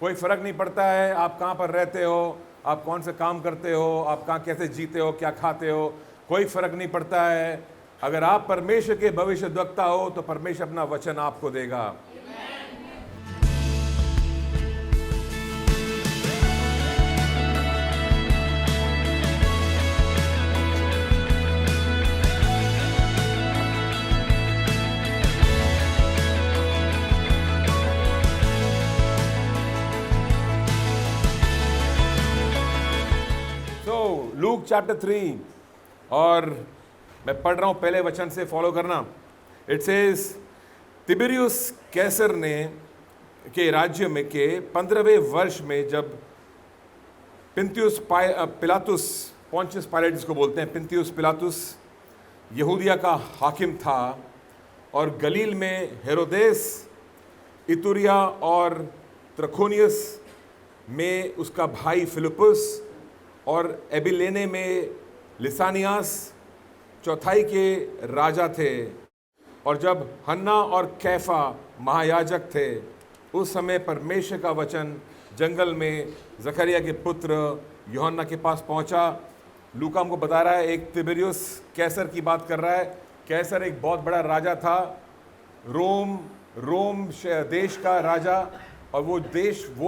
कोई फर्क नहीं पड़ता है आप कहाँ पर रहते हो, आप कौन से काम करते हो, आप कहाँ कैसे जीते हो, क्या खाते हो, कोई फर्क नहीं पड़ता है। अगर आप परमेश्वर के भविष्यद्वक्ता हो तो परमेश्वर अपना वचन आपको देगा। लूक चैप्टर 3 और मैं पढ़ रहा हूं, पहले वचन से फॉलो करना। इट सेज तिबिरियुस कैसर ने के राज्य में के 15वें वर्ष में जब पिंतियुस पिलातुस, पोंटियस पायलट जिसको बोलते हैं, पिंतियुस पिलातुस यहूदिया का हाकिम था और गलील में हेरोदेस, इतुरिया और त्रखोनियस में उसका भाई फिलिपुस और एबिलेने में लिसानियास चौथाई के राजा थे। और जब हन्ना और कैफा महायाजक थे उस समय परमेश्वर का वचन जंगल में जकरिया के पुत्र यूहन्ना के पास पहुंचा। लूका हमको बता रहा है एक तिबिरियुस कैसर की बात कर रहा है। कैसर एक बहुत बड़ा राजा था, रोम देश का राजा, और वो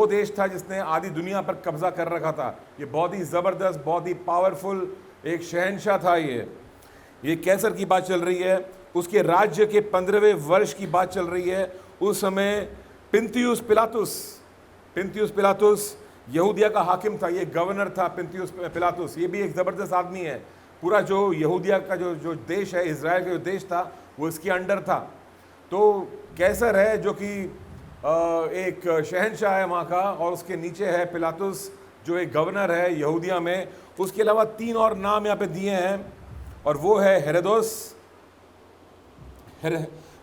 देश था जिसने आधी दुनिया पर कब्जा कर रखा था। ये बहुत ही ज़बरदस्त, बहुत ही पावरफुल एक शहंशाह था। ये कैसर की बात चल रही है। उसके राज्य के 15वें वर्ष की बात चल रही है। उस समय पिंतियुस पिलातुस यहूदिया का हाकिम था, ये गवर्नर था पिंतियुस पिलातुस। ये भी एक ज़बरदस्त आदमी है। पूरा जो यहूदिया का जो देश है, इज़राइल का जो देश था, वो इसके अंडर था। तो कैसर है जो कि एक शहंशाह है वहाँ का, और उसके नीचे है पिलातुस जो एक गवर्नर है यहूदिया में। उसके अलावा 3 और नाम यहाँ पे दिए हैं, और वो है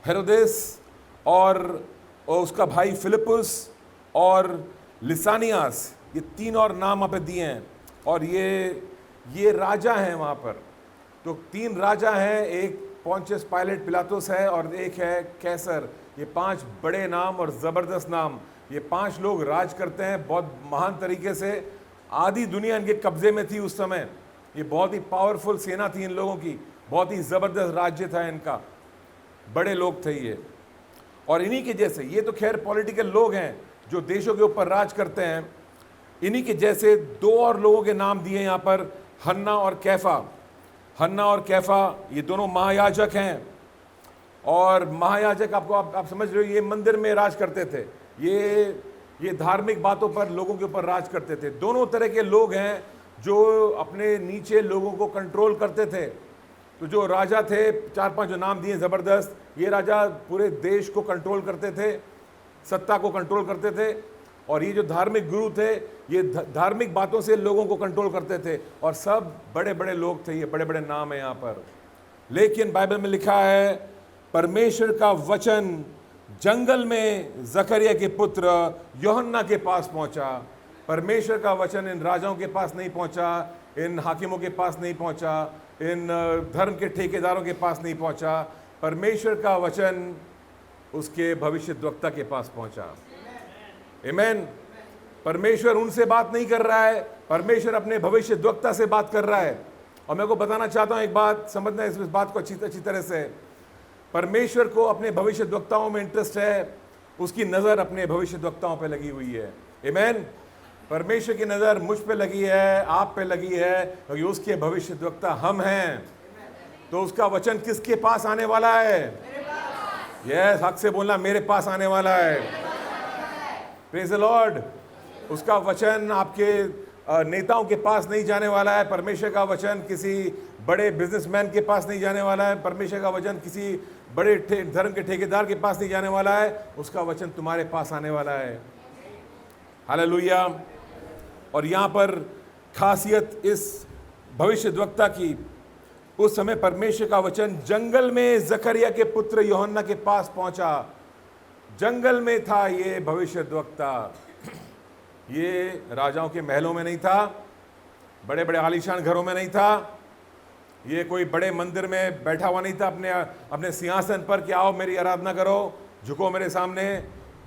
हेरोदेस और उसका भाई फिलिपुस और लिसानियास। ये 3 और नाम वहाँ पे दिए हैं, और ये राजा हैं वहाँ पर। तो 3 राजा हैं, एक पोंटियस पायलट पिलातुस है और एक है कैसर। ये 5 बड़े नाम और ज़बरदस्त नाम। ये 5 लोग राज करते हैं बहुत महान तरीके से। आधी दुनिया इनके कब्जे में थी उस समय। ये बहुत ही पावरफुल सेना थी इन लोगों की, बहुत ही ज़बरदस्त राज्य था इनका, बड़े लोग थे ये। और इन्हीं के जैसे, ये तो खैर पॉलिटिकल लोग हैं जो देशों के ऊपर राज करते हैं। इन्हीं के जैसे 2 और लोगों के नाम दिए यहाँ पर, हन्ना और कैफा। ये दोनों महायाजक हैं। और महायाजक आप समझ रहे हो, ये मंदिर में राज करते थे, ये धार्मिक बातों पर लोगों के ऊपर राज करते थे। दोनों तरह के लोग हैं जो अपने नीचे लोगों को कंट्रोल करते थे। तो जो राजा थे, 4-5 जो नाम दिए ज़बरदस्त, ये राजा पूरे देश को कंट्रोल करते थे, सत्ता को कंट्रोल करते थे। और ये जो धार्मिक गुरु थे, ये धार्मिक बातों से लोगों को कंट्रोल करते थे, और सब बड़े बड़े लोग थे। ये बड़े बड़े नाम हैं यहाँ पर। लेकिन बाइबल में लिखा है परमेश्वर का वचन जंगल में जकरिया के पुत्र यूहन्ना के पास पहुंचा। परमेश्वर का वचन इन राजाओं के पास नहीं पहुंचा, इन हाकिमों के पास नहीं पहुंचा, इन धर्म के ठेकेदारों के पास नहीं पहुंचा। परमेश्वर का वचन उसके भविष्यद्वक्ता के पास पहुंचा। आमीन। परमेश्वर उनसे बात नहीं कर रहा है, परमेश्वर अपने भविष्यद्वक्ता से बात कर रहा है। और मैं को बताना चाहता हूं एक बात, समझना इस बात को अच्छी तरह से। परमेश्वर को अपने भविष्यद्वक्ताओं में इंटरेस्ट है, उसकी नज़र अपने भविष्यद्वक्ताओं पे लगी हुई है। आमीन। परमेश्वर की नज़र मुझ पे लगी है, आप पे लगी है, क्योंकि उसके भविष्यद्वक्ता हम हैं। तो उसका वचन किसके पास आने वाला है? यस, हक से बोलना, मेरे पास आने वाला है। Praise the Lord. उसका वचन आपके नेताओं के पास नहीं जाने वाला है। परमेश्वर का वचन किसी बड़े बिजनेसमैन के पास नहीं जाने वाला है। परमेश्वर का वचन किसी बड़े धर्म के ठेकेदार के पास नहीं जाने वाला है। उसका वचन तुम्हारे पास आने वाला है। हालेलुया। और यहाँ पर खासियत इस भविष्यद्वक्ता की, उस समय परमेश्वर का वचन जंगल में जकरिया के पुत्र यूहन्ना के पास पहुंचा। जंगल में था ये भविष्यद्वक्ता। ये राजाओं के महलों में नहीं था, बड़े बड़े आलीशान घरों में नहीं था, ये कोई बड़े मंदिर में बैठा हुआ नहीं था अपने सिंहासन पर कि आओ मेरी आराधना करो, झुको मेरे सामने।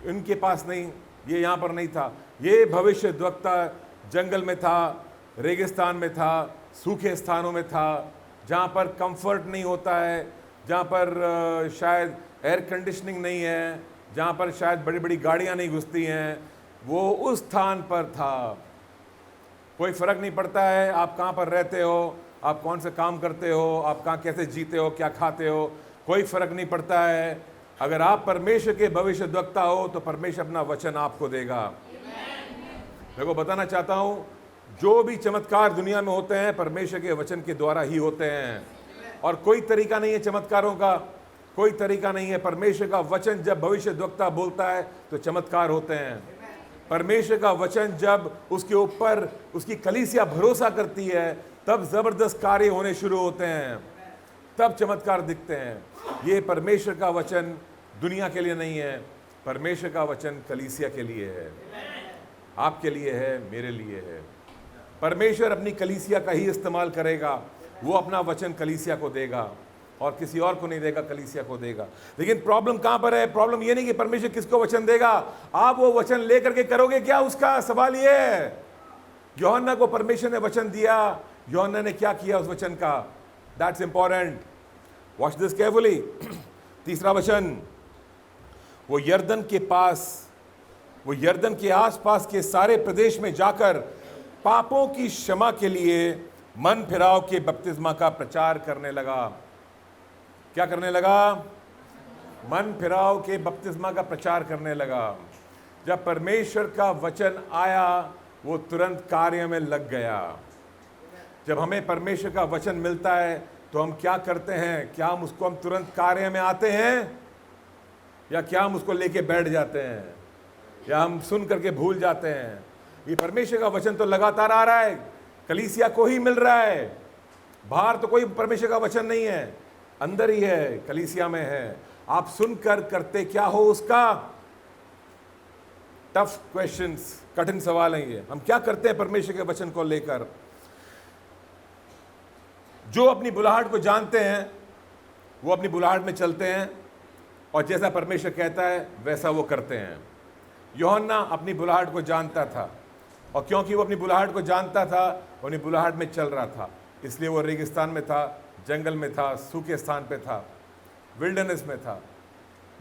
इनके पास नहीं, ये यहाँ पर नहीं था। ये भविष्यद्वक्ता जंगल में था, रेगिस्तान में था, सूखे स्थानों में था, जहाँ पर कंफर्ट नहीं होता है, जहाँ पर शायद एयर कंडीशनिंग नहीं है, जहाँ पर शायद बड़ी बड़ी गाड़ियाँ नहीं घुसती हैं, वो उस स्थान पर था। कोई फ़र्क नहीं पड़ता है आप कहाँ पर रहते हो, आप कौन से काम करते हो, आप कहाँ कैसे जीते हो, क्या खाते हो, कोई फ़र्क नहीं पड़ता है। अगर आप परमेश्वर के भविष्यद्वक्ता हो तो परमेश्वर अपना वचन आपको देगा। मैं को बताना चाहता हूँ, जो भी चमत्कार दुनिया में होते हैं परमेश्वर के वचन के द्वारा ही होते हैं, और कोई तरीका नहीं है चमत्कारों का, कोई तरीका नहीं है। परमेश्वर का वचन जब भविष्यद्वक्ता बोलता है तो चमत्कार होते हैं। परमेश्वर का वचन जब उसके ऊपर उसकी कलीसिया भरोसा करती है तब जबरदस्त कार्य होने शुरू होते हैं, तब चमत्कार दिखते हैं। ये परमेश्वर का वचन दुनिया के लिए नहीं है, परमेश्वर का वचन कलीसिया के लिए है, आपके लिए है, मेरे लिए है। परमेश्वर अपनी कलीसिया का ही इस्तेमाल करेगा, वो अपना वचन कलीसिया को देगा और किसी और को नहीं देगा, कलीसिया को देगा। लेकिन प्रॉब्लम कहां पर है? प्रॉब्लम ये नहीं कि परमेश्वर किसको वचन देगा, आप वो वचन लेकर के करोगे क्या, उसका सवाल ये है। यूहन्ना को परमेश्वर ने वचन दिया, यूहन्ना ने क्या किया उस वचन का, that's important. Watch this carefully. तीसरा वचन, वो यरदन के पास, वो यरदन के आसपास के सारे प्रदेश में जाकर पापों की क्षमा के लिए मन फिराव के बपतिस्मा का प्रचार करने लगा। क्या करने लगा? मन फिराव के बपतिस्मा का प्रचार करने लगा। जब परमेश्वर का वचन आया वो तुरंत कार्य में लग गया। जब हमें परमेश्वर का वचन मिलता है तो हम क्या करते हैं? क्या हम उसको तुरंत कार्य में आते हैं, या क्या हम उसको लेके बैठ जाते हैं, या हम सुन करके भूल जाते हैं? ये परमेश्वर का वचन तो लगातार आ रहा है, कलीसिया को ही मिल रहा है, बाहर तो कोई परमेश्वर का वचन नहीं है, अंदर ही है, कलीसिया में है। आप सुनकर करते क्या हो उसका? टफ क्वेश्चंस, कठिन सवाल हैं ये। हम क्या करते हैं परमेश्वर के वचन को लेकर? जो अपनी बुलाहट को जानते हैं वो अपनी बुलाहट में चलते हैं और जैसा परमेश्वर कहता है वैसा वो करते हैं। यूहन्ना अपनी बुलाहट को जानता था, और क्योंकि वो अपनी बुलाहट को जानता था, वो अपनी बुलाहट में चल रहा था, इसलिए वो रेगिस्तान में था, जंगल में था, सूखे स्थान पे था, विल्डरनेस में था,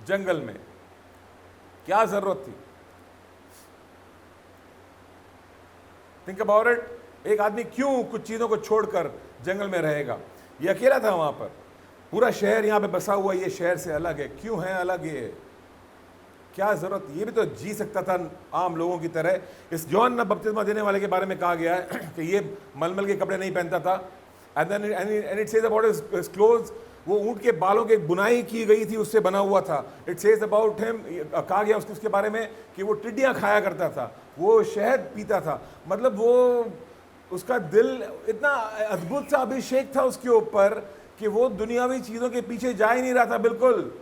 जंगल में। क्या जरूरत थी? Think about it. एक आदमी क्यों कुछ चीजों को छोड़कर जंगल में रहेगा? ये अकेला था वहां पर, पूरा शहर यहाँ पे बसा हुआ, ये शहर से अलग है। क्यों है अलग? ये क्या जरूरत? ये भी तो जी सकता था आम लोगों की तरह। इस यूहन्ना बपतिस्मा देने वाले के बारे में कहा गया है कि ये मलमल के कपड़े नहीं पहनता था, and it says about his clothes, वो ऊंट के बालों की बुनाई की गई थी, उससे बना हुआ था। इट सेज अबाउट हिम, कहा गया उसके बारे में कि वो टिड्डियां खाया करता था, वो शहद पीता था। मतलब वो, उसका दिल इतना अद्भुत सा अभिषेक था उसके ऊपर कि वो दुनियावी चीज़ों के पीछे जा ही नहीं रहा था बिल्कुल।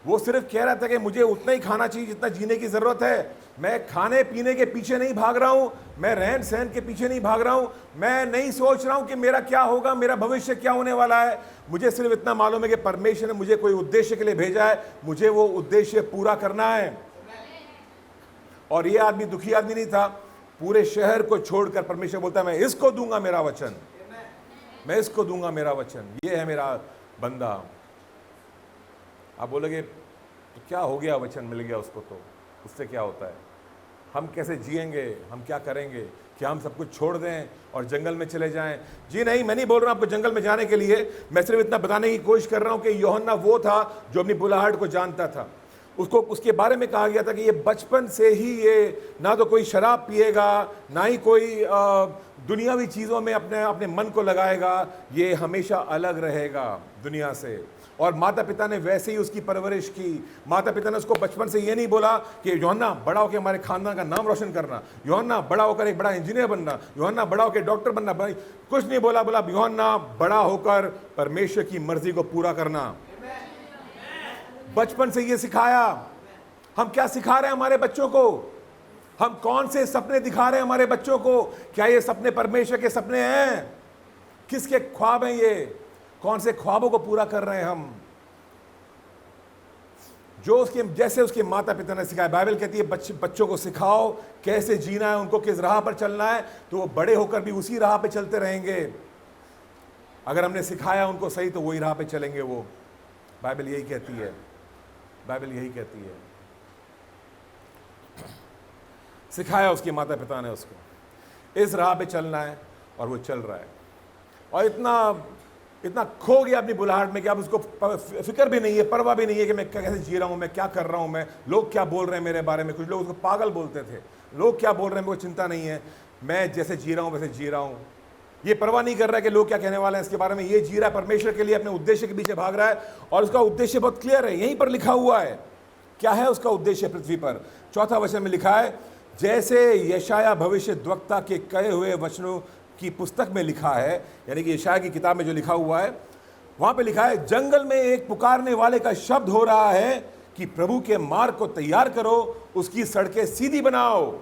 वो सिर्फ कह रहा था कि मुझे उतना ही खाना चाहिए जितना जीने की ज़रूरत है। मैं खाने पीने के पीछे नहीं भाग रहा हूँ, मैं रहन सहन के पीछे नहीं भाग रहा हूँ, मैं नहीं सोच रहा हूँ कि मेरा क्या होगा, मेरा भविष्य क्या होने वाला है। मुझे सिर्फ इतना मालूम है कि परमेश्वर ने मुझे कोई उद्देश्य के लिए भेजा है, मुझे वो उद्देश्य पूरा करना है। और ये आदमी दुखी आदमी नहीं था। पूरे शहर को छोड़कर परमेश्वर बोलता है मैं इसको दूंगा मेरा वचन, मैं इसको दूंगा मेरा वचन, ये है मेरा बंदा। आप बोलोगे तो क्या हो गया, वचन मिल गया उसको तो उससे क्या होता है? हम कैसे जिएंगे, हम क्या करेंगे? क्या हम सब कुछ छोड़ दें और जंगल में चले जाएं? जी नहीं, मैं नहीं बोल रहा हूं आपको जंगल में जाने के लिए। मैं सिर्फ इतना बताने की कोशिश कर रहा हूं कि यूहन्ना वो था जो अपनी बुलाहट को जानता था। उसको उसके बारे में कहा गया था कि ये बचपन से ही ये ना तो कोई शराब पिएगा, ना ही कोई दुनियावी चीज़ों में अपने अपने मन को लगाएगा, ये हमेशा अलग रहेगा दुनिया से। और माता पिता ने वैसे ही उसकी परवरिश की। माता पिता ने उसको बचपन से ये नहीं बोला कि यूहन्ना बड़ा होकर हमारे खानदान का नाम रोशन करना, यूहन्ना बड़ा होकर एक बड़ा इंजीनियर बनना, यूहन्ना बड़ा होकर डॉक्टर बनना, कुछ नहीं बोला। बोला यूहन्ना बड़ा होकर परमेश्वर की मर्जी को पूरा करना। बचपन से ये सिखाया। हम क्या सिखा रहे हैं हमारे बच्चों को? हम कौन से सपने दिखा रहे हैं हमारे बच्चों को? क्या ये सपने परमेश्वर के सपने हैं? किसके ख्वाब हैं ये? कौन से ख्वाबों को पूरा कर रहे हैं हम? जो उसके जैसे उसके माता पिता ने सिखाया। बाइबल कहती है बच्चों को सिखाओ कैसे जीना है, उनको किस राह पर चलना है, तो वो बड़े होकर भी उसी राह पे चलते रहेंगे। अगर हमने सिखाया उनको सही तो वही राह पे चलेंगे वो। बाइबल यही कहती है, बाइबल यही कहती है। सिखाया उसके माता पिता ने उसको इस राह पे चलना है और वो चल रहा है। और इतना खो गया अपनी बुलाहट में कि अब उसको फिक्र भी नहीं है, परवाह भी नहीं है कि मैं कैसे जी रहा हूँ, मैं क्या कर रहा हूँ, मैं लोग क्या बोल रहे हैं मेरे बारे में। कुछ लोग उसको पागल बोलते थे, लोग क्या बोल रहे हैं मेरे को चिंता नहीं है, मैं जैसे जी रहा हूँ वैसे जी रहा हूँ। ये परवाह नहीं कर रहा है कि लोग क्या कहने वाले हैं इसके बारे में। ये जी रहा है परमेश्वर के लिए, अपने उद्देश्य के पीछे भाग रहा है और उसका उद्देश्य बहुत क्लियर है, यहीं पर लिखा हुआ है। क्या है उसका उद्देश्य पृथ्वी पर? 4वां वचन में लिखा है, जैसे यशाया भविष्यद्वक्ता के कहे हुए वचनों की पुस्तक में लिखा है, यानी कि यशाया की किताब में जो लिखा हुआ है वहां पे लिखा है, जंगल में एक पुकारने वाले का शब्द हो रहा है कि प्रभु के मार्ग को तैयार करो, उसकी सड़कें सीधी बनाओ।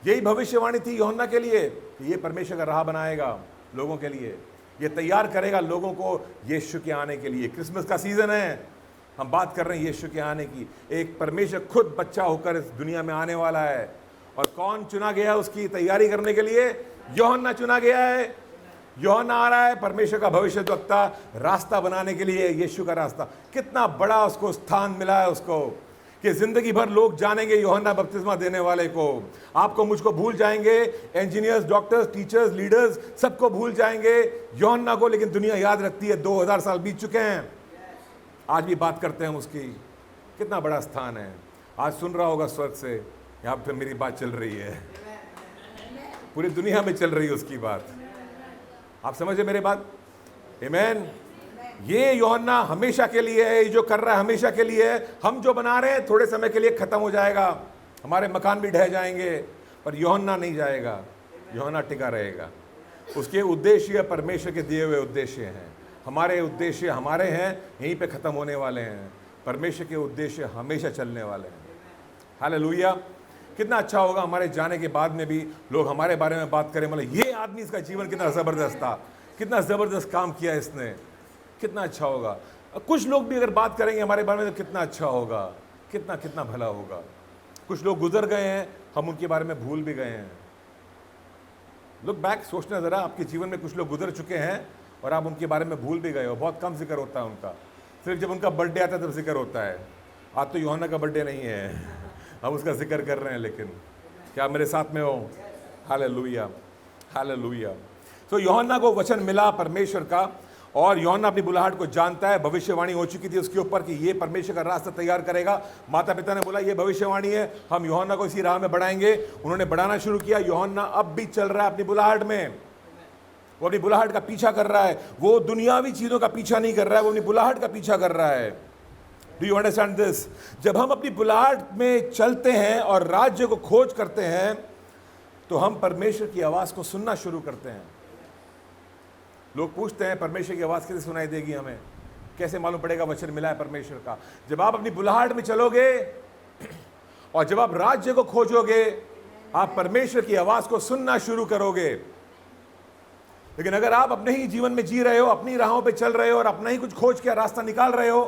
यही भविष्यवाणी थी यूहन्ना के लिए कि ये परमेश्वर का राह बनाएगा लोगों के लिए, ये तैयार करेगा लोगों को यीशु के आने के लिए। क्रिसमस का सीजन है, हम बात कर रहे हैं यीशु के आने की। एक परमेश्वर खुद बच्चा होकर इस दुनिया में आने वाला है। और कौन चुना गया उसकी तैयारी करने के लिए? यूहन्ना चुना गया है। यूहन्ना आ रहा है परमेश्वर का भविष्यद्वक्ता, रास्ता बनाने के लिए, यीशु का रास्ता। कितना बड़ा उसको स्थान मिला है उसको कि जिंदगी भर लोग जानेंगे यूहन्ना बपतिस्मा देने वाले को। आपको मुझको भूल जाएंगे, इंजीनियर्स, डॉक्टर्स, टीचर्स, लीडर्स, सबको भूल जाएंगे, यूहन्ना को लेकिन दुनिया याद रखती है। 2000 साल बीत चुके हैं, आज भी बात करते हैं उसकी। कितना बड़ा स्थान है। आज सुन रहा होगा स्वर्ग से, यहाँ पे मेरी बात चल रही है, पूरी दुनिया में चल रही है उसकी बात। आप समझे मेरे बात? आमीन। ये यूहन्ना हमेशा के लिए है, ये जो कर रहा है हमेशा के लिए है। हम जो बना रहे हैं थोड़े समय के लिए खत्म हो जाएगा, हमारे मकान भी ढह जाएंगे, पर यूहन्ना नहीं जाएगा, यूहन्ना टिका रहेगा। उसके उद्देश्य परमेश्वर के दिए हुए उद्देश्य हैं। हमारे उद्देश्य हमारे हैं, यहीं पे ख़त्म होने वाले हैं। परमेश्वर के उद्देश्य हमेशा चलने वाले हैं। हालेलुया। कितना अच्छा होगा हमारे जाने के बाद में भी लोग हमारे बारे में बात करें, मतलब ये आदमी, इसका जीवन कितना ज़बरदस्त था, कितना ज़बरदस्त काम किया इसने, कितना अच्छा होगा। कुछ लोग भी अगर बात करेंगे हमारे बारे में तो कितना अच्छा होगा, कितना कितना भला होगा। कुछ लोग गुजर गए हैं, हम उनके बारे में भूल भी गए हैं। लुक बैक, सोचना ज़रा, आपके जीवन में कुछ लोग गुजर चुके हैं और आप उनके बारे में भूल भी गए हो। बहुत कम जिक्र होता है उनका, सिर्फ जब उनका बर्थडे आता है तब जिक्र होता है। आज तो यूहन्ना का बर्थडे नहीं है, हम उसका जिक्र कर रहे हैं, लेकिन क्या मेरे साथ में हो? Hallelujah, hallelujah. तो यूहन्ना को वचन मिला परमेश्वर का, और यूहन्ना अपनी बुलाहट को जानता है। भविष्यवाणी हो चुकी थी उसके ऊपर कि ये परमेश्वर का रास्ता तैयार करेगा। माता पिता ने बोला ये भविष्यवाणी है, हम यूहन्ना को इसी राह में बढ़ाएंगे। उन्होंने बढ़ाना शुरू किया। यूहन्ना अब भी चल रहा है अपनी बुलाहट में, वो अपनी बुलाहट का पीछा कर रहा है। वो दुनियावी चीज़ों का पीछा नहीं कर रहा है, वो अपनी बुलाहट का पीछा कर रहा है। Do you understand this? जब हम अपनी बुलाहट में चलते हैं और राज्य को खोज करते हैं तो हम परमेश्वर की आवाज़ को सुनना शुरू करते हैं। लोग पूछते हैं परमेश्वर की आवाज़ कैसे सुनाई देगी हमें, कैसे मालूम पड़ेगा वचन मिला है परमेश्वर का? जब आप अपनी बुलाहट में चलोगे और जब आप राज्य को खोजोगे, आप परमेश्वर की आवाज़ को सुनना शुरू करोगे। लेकिन अगर आप अपने ही जीवन में जी रहे हो, अपनी राहों पे चल रहे हो और अपना ही कुछ खोज के रास्ता निकाल रहे हो,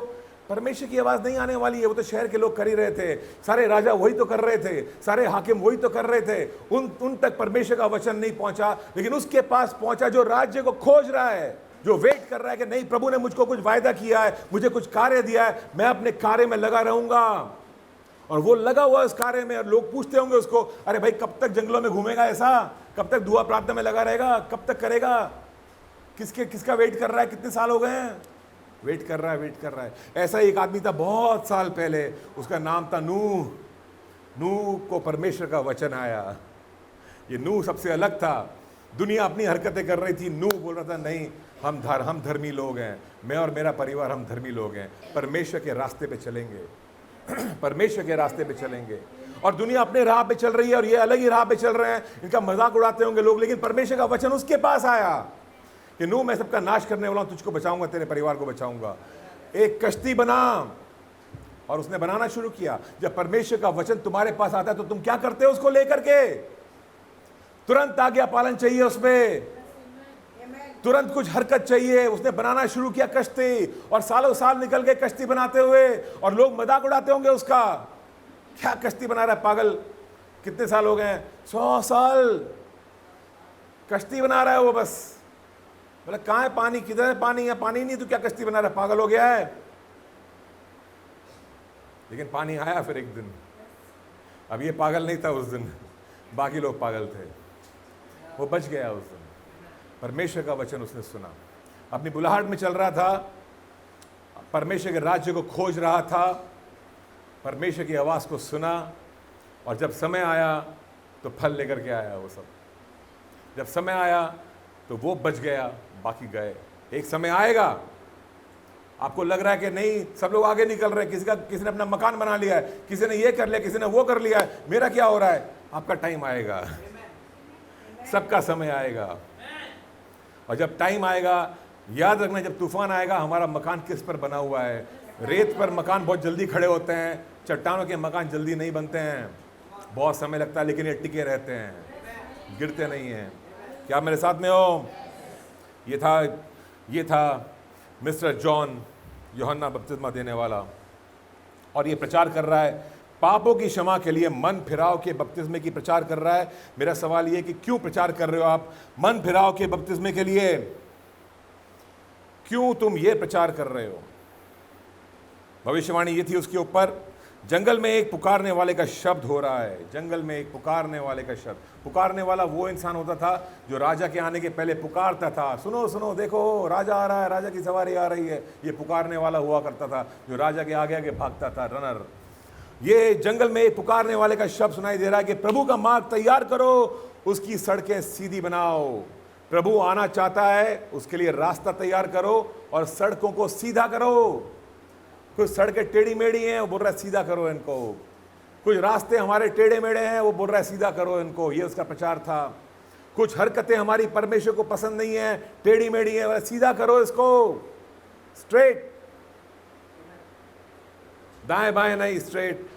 परमेश्वर की आवाज़ नहीं आने वाली है। वो तो शहर के लोग कर ही रहे थे, सारे राजा वही तो कर रहे थे, सारे हाकिम वही तो कर रहे थे। उन तक परमेश्वर का वचन नहीं पहुंचा, लेकिन उसके पास पहुंचा जो राज्य को खोज रहा है, जो वेट कर रहा है कि नहीं, प्रभु ने मुझको कुछ वायदा किया है, मुझे कुछ कार्य दिया है, मैं अपने कार्य में लगा रहूंगा। और वो लगा हुआ उस कार्य में। और लोग पूछते होंगे उसको, अरे भाई कब तक जंगलों में घूमेगा ऐसा, कब तक दुआ प्रार्थना में लगा रहेगा, कब तक करेगा, किसका वेट कर रहा है, कितने साल हो गए हैं? वेट कर रहा है, वेट कर रहा है। ऐसा एक आदमी था बहुत साल पहले, उसका नाम था नूह। नूह को परमेश्वर का वचन आया। ये नूह सबसे अलग था। दुनिया अपनी हरकतें कर रही थी, नूह बोल रहा था नहीं, हम धर्मी लोग हैं, मैं और मेरा परिवार हम धर्मी लोग हैं, परमेश्वर के रास्ते पे चलेंगे, परमेश्वर के रास्ते पे चलेंगे। और दुनिया अपने राह पे चल रही है और ये अलग ही राह पे चल रहे हैं, इनका मजाक उड़ाते होंगे लोग, लेकिन परमेश्वर का वचन उसके पास आया कि नूह, मैं सबका नाश करने वाला हूं, तुझको बचाऊंगा, तेरे परिवार को बचाऊंगा। एक कश्ती बना, और उसने बनाना शुरू किया। जब परमेश्वर का वचन तुम्हारे पास आता है तो तुम क्या करते हो? उसको लेकर के तुरंत आज्ञा पालन चाहिए उसमें। तुरंत कुछ हरकत चाहिए। उसने बनाना शुरू किया कश्ती, और सालों साल निकल गए कश्ती बनाते हुए, और लोग मजाक उड़ाते होंगे उसका, क्या कश्ती बना रहा है पागल, कितने साल हो गए, 100 साल कश्ती बना रहा है वो। बस बोला कहाँ है पानी, किधर है पानी, है पानी नहीं तो क्या कश्ती बना रहा है, पागल हो गया है। लेकिन पानी आया फिर एक दिन। अब ये पागल नहीं था उस दिन, बाकी लोग पागल थे, वो बच गया उस दिन। परमेश्वर का वचन उसने सुना, अपनी बुलाहट में चल रहा था, परमेश्वर के राज्य को खोज रहा था, परमेश्वर की आवाज़ को सुना, और जब समय आया तो फल लेकर के आया वो सब। जब समय आया तो वो बच गया, बाकी गए। एक समय आएगा, आपको लग रहा है कि नहीं सब लोग आगे निकल रहे हैं, किसी ने अपना मकान बना लिया है, किसी ने ये कर लिया, किसी ने वो कर लिया है, मेरा क्या हो रहा है। आपका टाइम आएगा, सबका समय आएगा, और जब टाइम आएगा, याद रखना, जब तूफान आएगा, हमारा मकान किस पर बना हुआ है। रेत पर मकान बहुत जल्दी खड़े होते हैं, चट्टानों के मकान जल्दी नहीं बनते हैं, बहुत समय लगता है, लेकिन ये टिके रहते हैं, गिरते नहीं हैं। क्या मेरे साथ में हो। ये था मिस्टर जॉन, यूहन्ना बपतिस्मा देने वाला, और ये प्रचार कर रहा है पापों की क्षमा के लिए, मन फिराव के बपतिस्मे की प्रचार कर रहा है। मेरा सवाल ये कि क्यों प्रचार कर रहे हो आप मन फिराव के बपतिस्मे के लिए, क्यों तुम ये प्रचार कर रहे हो। भविष्यवाणी ये थी उसके ऊपर, जंगल में एक पुकारने वाले का शब्द हो रहा है। जंगल में एक पुकारने वाले का शब्द। पुकारने वाला वो इंसान होता था जो राजा के आने के पहले पुकारता था, सुनो सुनो देखो राजा आ रहा है, राजा की सवारी आ रही है। ये पुकारने वाला हुआ करता था जो राजा के आगे आगे भागता था, रनर। ये जंगल में एक पुकारने वाले का शब्द सुनाई दे रहा है कि प्रभु का मार्ग तैयार करो, उसकी सड़कें सीधी बनाओ। प्रभु आना चाहता है, उसके लिए रास्ता तैयार करो और सड़कों को सीधा करो। कुछ सड़कें टेढ़ी मेढ़ी हैं, वो बोल रहा है सीधा करो इनको। कुछ रास्ते हमारे टेढ़े मेढ़े हैं, वो बोल रहा है सीधा करो इनको। ये उसका प्रचार था। कुछ हरकतें हमारी परमेश्वर को पसंद नहीं है, टेढ़ी मेढ़ी है, सीधा करो इसको, स्ट्रेट, दाएं बाएं नहीं, स्ट्रेट।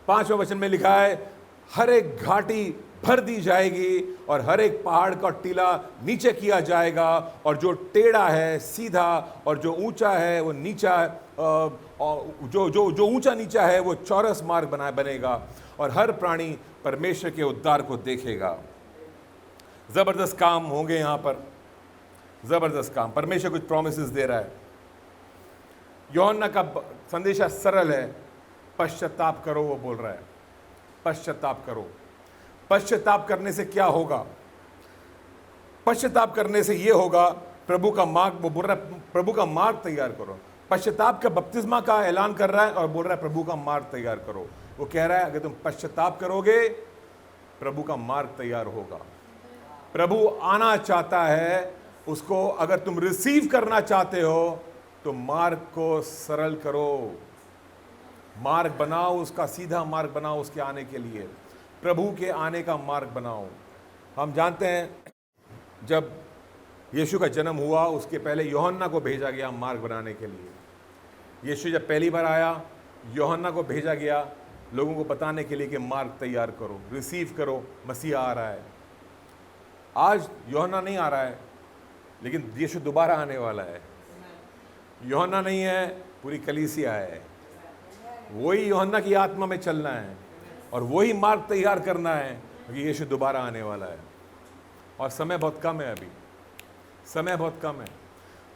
5वें वचन में लिखा है, हर एक घाटी भर दी जाएगी और हर एक पहाड़ का टीला नीचे किया जाएगा, और जो टेढ़ा है सीधा, और जो ऊंचा है वो नीचा, जो ऊंचा नीचा है वो चौरस मार्ग बनेगा, और हर प्राणी परमेश्वर के उद्धार को देखेगा। जबरदस्त काम होंगे यहां पर, जबरदस्त काम। परमेश्वर कुछ प्रोमिसेस दे रहा है। यूहन्ना का संदेशा सरल है, पश्चाताप करो, वो बोल रहा है पश्चाताप करो। पश्चाताप करने से क्या होगा। पश्चाताप करने से ये होगा, प्रभु का मार्ग, वो बोल रहा है प्रभु का मार्ग तैयार करो। पश्चाताप का बपतिस्मा का ऐलान कर रहा है और बोल रहा है प्रभु का मार्ग तैयार करो। वो कह रहा है अगर तुम पश्चाताप करोगे, प्रभु का मार्ग तैयार होगा। प्रभु आना चाहता है, उसको अगर तुम रिसीव करना चाहते हो तो मार्ग को सरल करो, मार्ग बनाओ, उसका सीधा मार्ग बनाओ उसके आने के लिए, प्रभु के आने का मार्ग बनाओ। हम जानते हैं जब यीशु का जन्म हुआ, उसके पहले यूहन्ना को भेजा गया मार्ग बनाने के लिए। यीशु जब पहली बार आया, यूहन्ना को भेजा गया लोगों को बताने के लिए कि मार्ग तैयार करो, रिसीव करो, मसीहा आ रहा है। आज यूहन्ना नहीं आ रहा है, लेकिन यीशु दोबारा आने वाला है। यूहन्ना नहीं है, पूरी कलीसिया है। वही यूहन्ना की आत्मा में चलना है और वही मार्ग तैयार करना है, क्योंकि यीशु दोबारा आने वाला है और समय बहुत कम है। अभी समय बहुत कम है।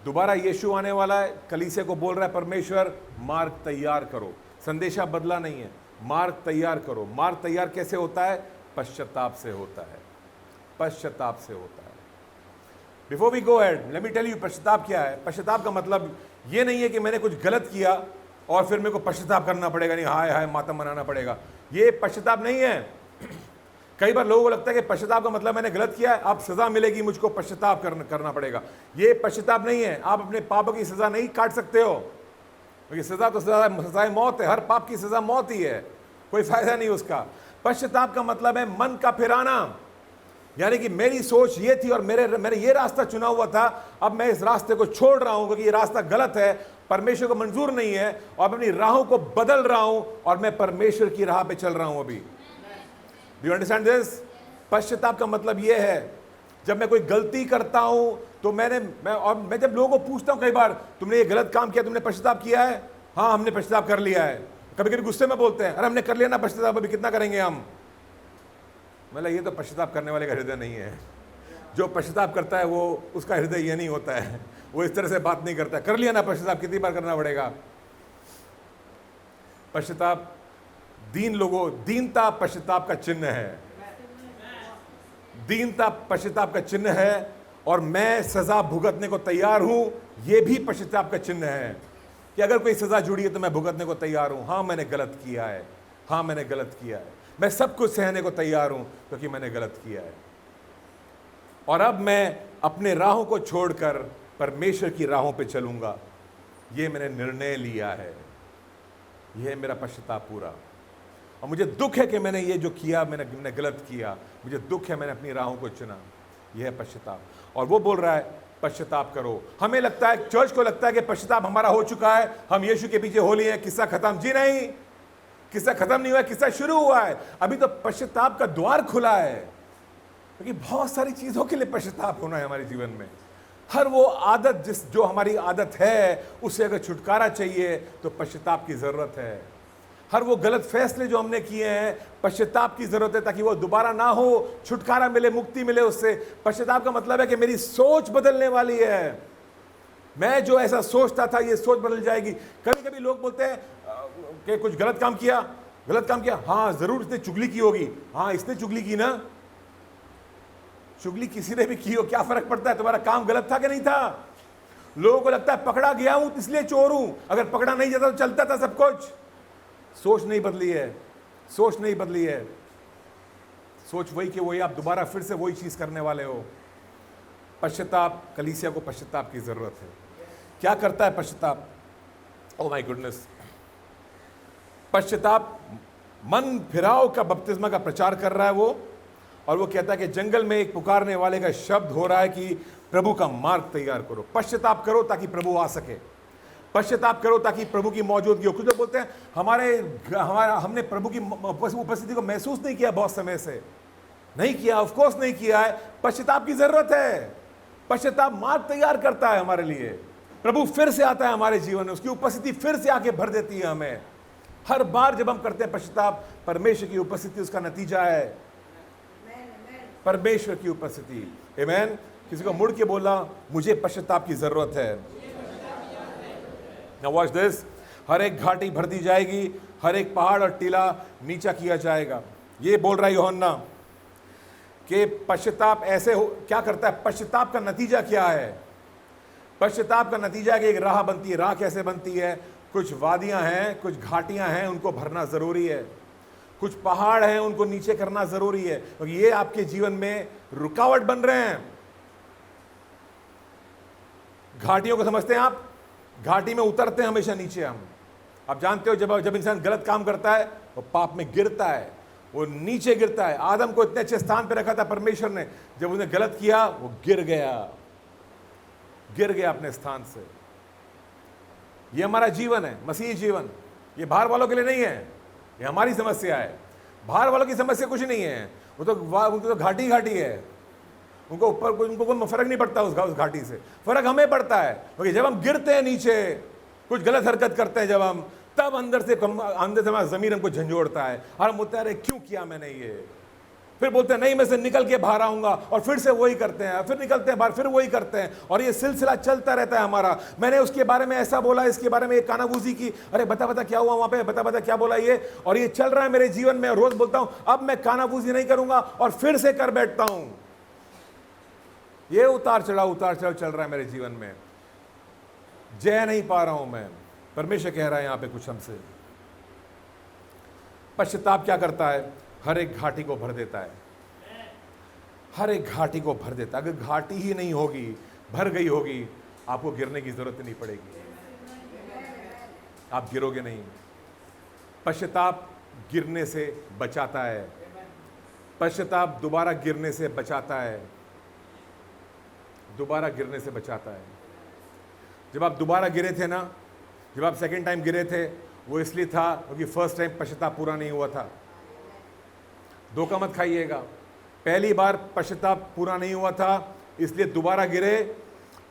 दोबारा यीशु आने वाला है। कलीसिया को बोल रहा है परमेश्वर, मार्ग तैयार करो। संदेशा बदला नहीं है, मार्ग तैयार करो। मार्ग तैयार कैसे होता है? पश्चाताप से होता है, पश्चाताप से होता है। Before we go ahead, let me tell you पश्चाताप क्या है। पश्चाताप का मतलब ये नहीं है कि मैंने कुछ गलत किया और फिर मेरे को पश्चाताप करना पड़ेगा, नहीं हाय हाय मातम मनाना पड़ेगा। ये पश्चाताप नहीं है। कई बार लोगों को लगता है कि पश्चाताप का मतलब मैंने गलत किया है, अब सजा मिलेगी, मुझको पश्चाताप करना पड़ेगा। ये पश्चाताप नहीं है। आप अपने पापों की सजा नहीं काट सकते हो, क्योंकि सजा तो सजाए मौत है। हर पाप की सजा मौत ही है, कोई फायदा नहीं उसका। पश्चाताप का मतलब है मन का फिराना, यानी कि मेरी सोच ये थी और मैंने ये रास्ता चुना हुआ था, अब मैं इस रास्ते को छोड़ रहा हूं क्योंकि ये रास्ता गलत है, परमेश्वर को मंजूर नहीं है, और अपनी राहों को बदल रहा हूं और मैं परमेश्वर की राह पे चल रहा हूं अभी। Do you understand this? पश्चाताप का मतलब ये है जब मैं कोई गलती करता हूं तो मैं जब लोगों को पूछता हूं कई बार, तुमने ये गलत काम किया, तुमने पश्चाताप किया है? हाँ, हमने पश्चाताप कर लिया है। कभी कभी गुस्से में बोलते हैं, अरे हमने कर लिया ना पश्चाताप, अभी कितना करेंगे हम। मतलब ये तो पश्चाताप करने वाले का हृदय नहीं है। जो पश्चाताप करता है वो, उसका हृदय ये नहीं होता है, वो इस तरह से बात नहीं करता। कर लिया ना पश्चाताप, कितनी बार करना पड़ेगा? पश्चाताप दीनता पश्चाताप का चिन्ह है। दीनता पश्चाताप का चिन्ह है, और मैं सजा भुगतने को तैयार हूं, यह भी पश्चाताप का चिन्ह है कि अगर कोई सजा जुड़ी है तो मैं भुगतने को तैयार हूं। हाँ, मैंने गलत किया है, हाँ मैंने गलत किया है, मैं सब कुछ सहने को तैयार हूं क्योंकि मैंने गलत किया है। और अब मैं अपने राहों को छोड़कर परमेश्वर की राहों पे चलूंगा, ये मैंने निर्णय लिया है। यह है मेरा पश्चाताप पूरा। और मुझे दुख है कि मैंने ये जो किया, मैंने गलत किया, मुझे दुख है, मैंने अपनी राहों को चुना। यह है पश्चाताप। और वो बोल रहा है पश्चाताप करो। हमें लगता है, चर्च को लगता है कि पश्चाताप हमारा हो चुका है, हम यीशु के पीछे हो लिए हैं, किस्सा खत्म। जी नहीं, किस्सा खत्म नहीं हुआ है, किस्सा शुरू हुआ है। अभी तो पश्चाताप का द्वार खुला है, क्योंकि बहुत सारी चीजों के लिए पश्चाताप होना है हमारे जीवन में। हर वो आदत जो हमारी आदत है, उससे अगर छुटकारा चाहिए तो पश्चाताप की जरूरत है। हर वो गलत फैसले जो हमने किए हैं, पश्चाताप की जरूरत है ताकि वो दोबारा ना हो, छुटकारा मिले, मुक्ति मिले उससे। पश्चाताप का मतलब है कि मेरी सोच बदलने वाली है। मैं जो ऐसा सोचता था, ये सोच बदल जाएगी। कभी कभी लोग बोलते हैं कि कुछ गलत काम किया, हाँ जरूर इसने चुगली की होगी। हाँ, इसने चुगली की ना, चुगली किसी ने भी की हो, क्या फर्क पड़ता है? तुम्हारा काम गलत था कि नहीं था? लोगों को लगता है पकड़ा गया हूं इसलिए चोर हूं, अगर पकड़ा नहीं जाता तो चलता था सब कुछ। सोच नहीं बदली है, सोच नहीं बदली है। सोच वही कि वही, आप दोबारा फिर से वही चीज करने वाले हो। पश्चाताप, कलीसिया को पश्चाताप की जरूरत है। क्या करता है पश्चाताप? Oh my goodness. पश्चाताप मन फिराव का बपतिस्मा का प्रचार कर रहा है वो, और वो कहता है कि जंगल में एक पुकारने वाले का शब्द हो रहा है कि प्रभु का मार्ग तैयार करो। पश्चाताप करो ताकि प्रभु आ सके, पश्चाताप करो ताकि प्रभु की मौजूदगी हो। कुछ लोग बोलते हैं हमने प्रभु की उपस्थिति को महसूस नहीं किया, बहुत समय से नहीं किया। ऑफ कोर्स नहीं किया है, पश्चाताप की जरूरत है। पश्चाताप मार्ग तैयार करता है हमारे लिए। प्रभु फिर से आता है हमारे जीवन में, उसकी उपस्थिति फिर से आके भर देती है हमें। हर बार जब हम करते हैं पश्चाताप, परमेश्वर की उपस्थिति उसका नतीजा है। परमेश्वर की उपस्थिति। आमीन। किसी को मुड़ के बोला, मुझे पश्चाताप की जरूरत है। Now watch this. हर एक घाटी भर दी जाएगी, हर एक पहाड़ और टीला नीचा किया जाएगा। ये बोल रहा है यूहन्ना कि पश्चाताप ऐसे हो, क्या करता है? पश्चाताप का नतीजा क्या है? पश्चाताप का नतीजा कि एक राह बनती है। राह कैसे बनती है? कुछ वादियां हैं, कुछ घाटियां हैं, उनको भरना जरूरी है। कुछ पहाड़ हैं, उनको नीचे करना जरूरी है, क्योंकि ये आपके जीवन में रुकावट बन रहे हैं। घाटियों को समझते हैं आप? घाटी में उतरते हैं हमेशा नीचे हम। आप जानते हो जब इंसान गलत काम करता है वो पाप में गिरता है, वो नीचे गिरता है। आदम को इतने अच्छे स्थान पर रखा था परमेश्वर ने, जब उसने गलत किया वो गिर गया अपने स्थान से। ये हमारा जीवन है, मसीही जीवन। ये बाहर वालों के लिए नहीं है, ये हमारी समस्या है। बाहर वालों की समस्या कुछ नहीं है, वो तो उनकी तो घाटी है। उनको कोई फर्क नहीं पड़ता उस घाटी से। फर्क हमें पड़ता है, क्योंकि जब हम गिरते हैं नीचे, कुछ गलत हरकत करते हैं जब हम, तब अंदर से हमारा जमीन हमको झंझोड़ता है और हम बोलते हैं अरे क्यों किया मैंने ये। फिर बोलते हैं नहीं, मैं से निकल के बाहर आऊंगा, और फिर से वही करते हैं, फिर निकलते हैं बाहर, फिर वही करते हैं, और ये सिलसिला चलता रहता है हमारा। मैंने उसके बारे में ऐसा बोला, इसके बारे में एक कानाफूसी की, अरे बता क्या हुआ वहां पे, बता क्या बोला ये, और ये चल रहा है मेरे जीवन में। रोज बोलता हूं अब मैं कानाफूसी नहीं करूंगा, और फिर से कर बैठता हूं। ये उतार चढ़ाव चल रहा है मेरे जीवन में, जय नहीं पा रहा हूं मैं। परमेश्वर कह रहा है यहां पे कुछ हमसे। पश्चाताप क्या करता है? हर एक घाटी को भर देता है, हर एक घाटी को भर देता है। अगर घाटी ही नहीं होगी, भर गई होगी, आपको गिरने की जरूरत नहीं पड़ेगी, आप गिरोगे नहीं। पश्चाताप गिरने से बचाता है, पश्चाताप दोबारा गिरने से बचाता है, दोबारा गिरने से बचाता है। जब आप दोबारा गिरे थे ना, जब आप सेकेंड टाइम गिरे थे, वो इसलिए था क्योंकि फर्स्ट टाइम पश्चाताप पूरा नहीं हुआ था। धोखा मत खाइएगा। पहली बार पश्चाताप पूरा नहीं हुआ था, इसलिए दोबारा गिरे,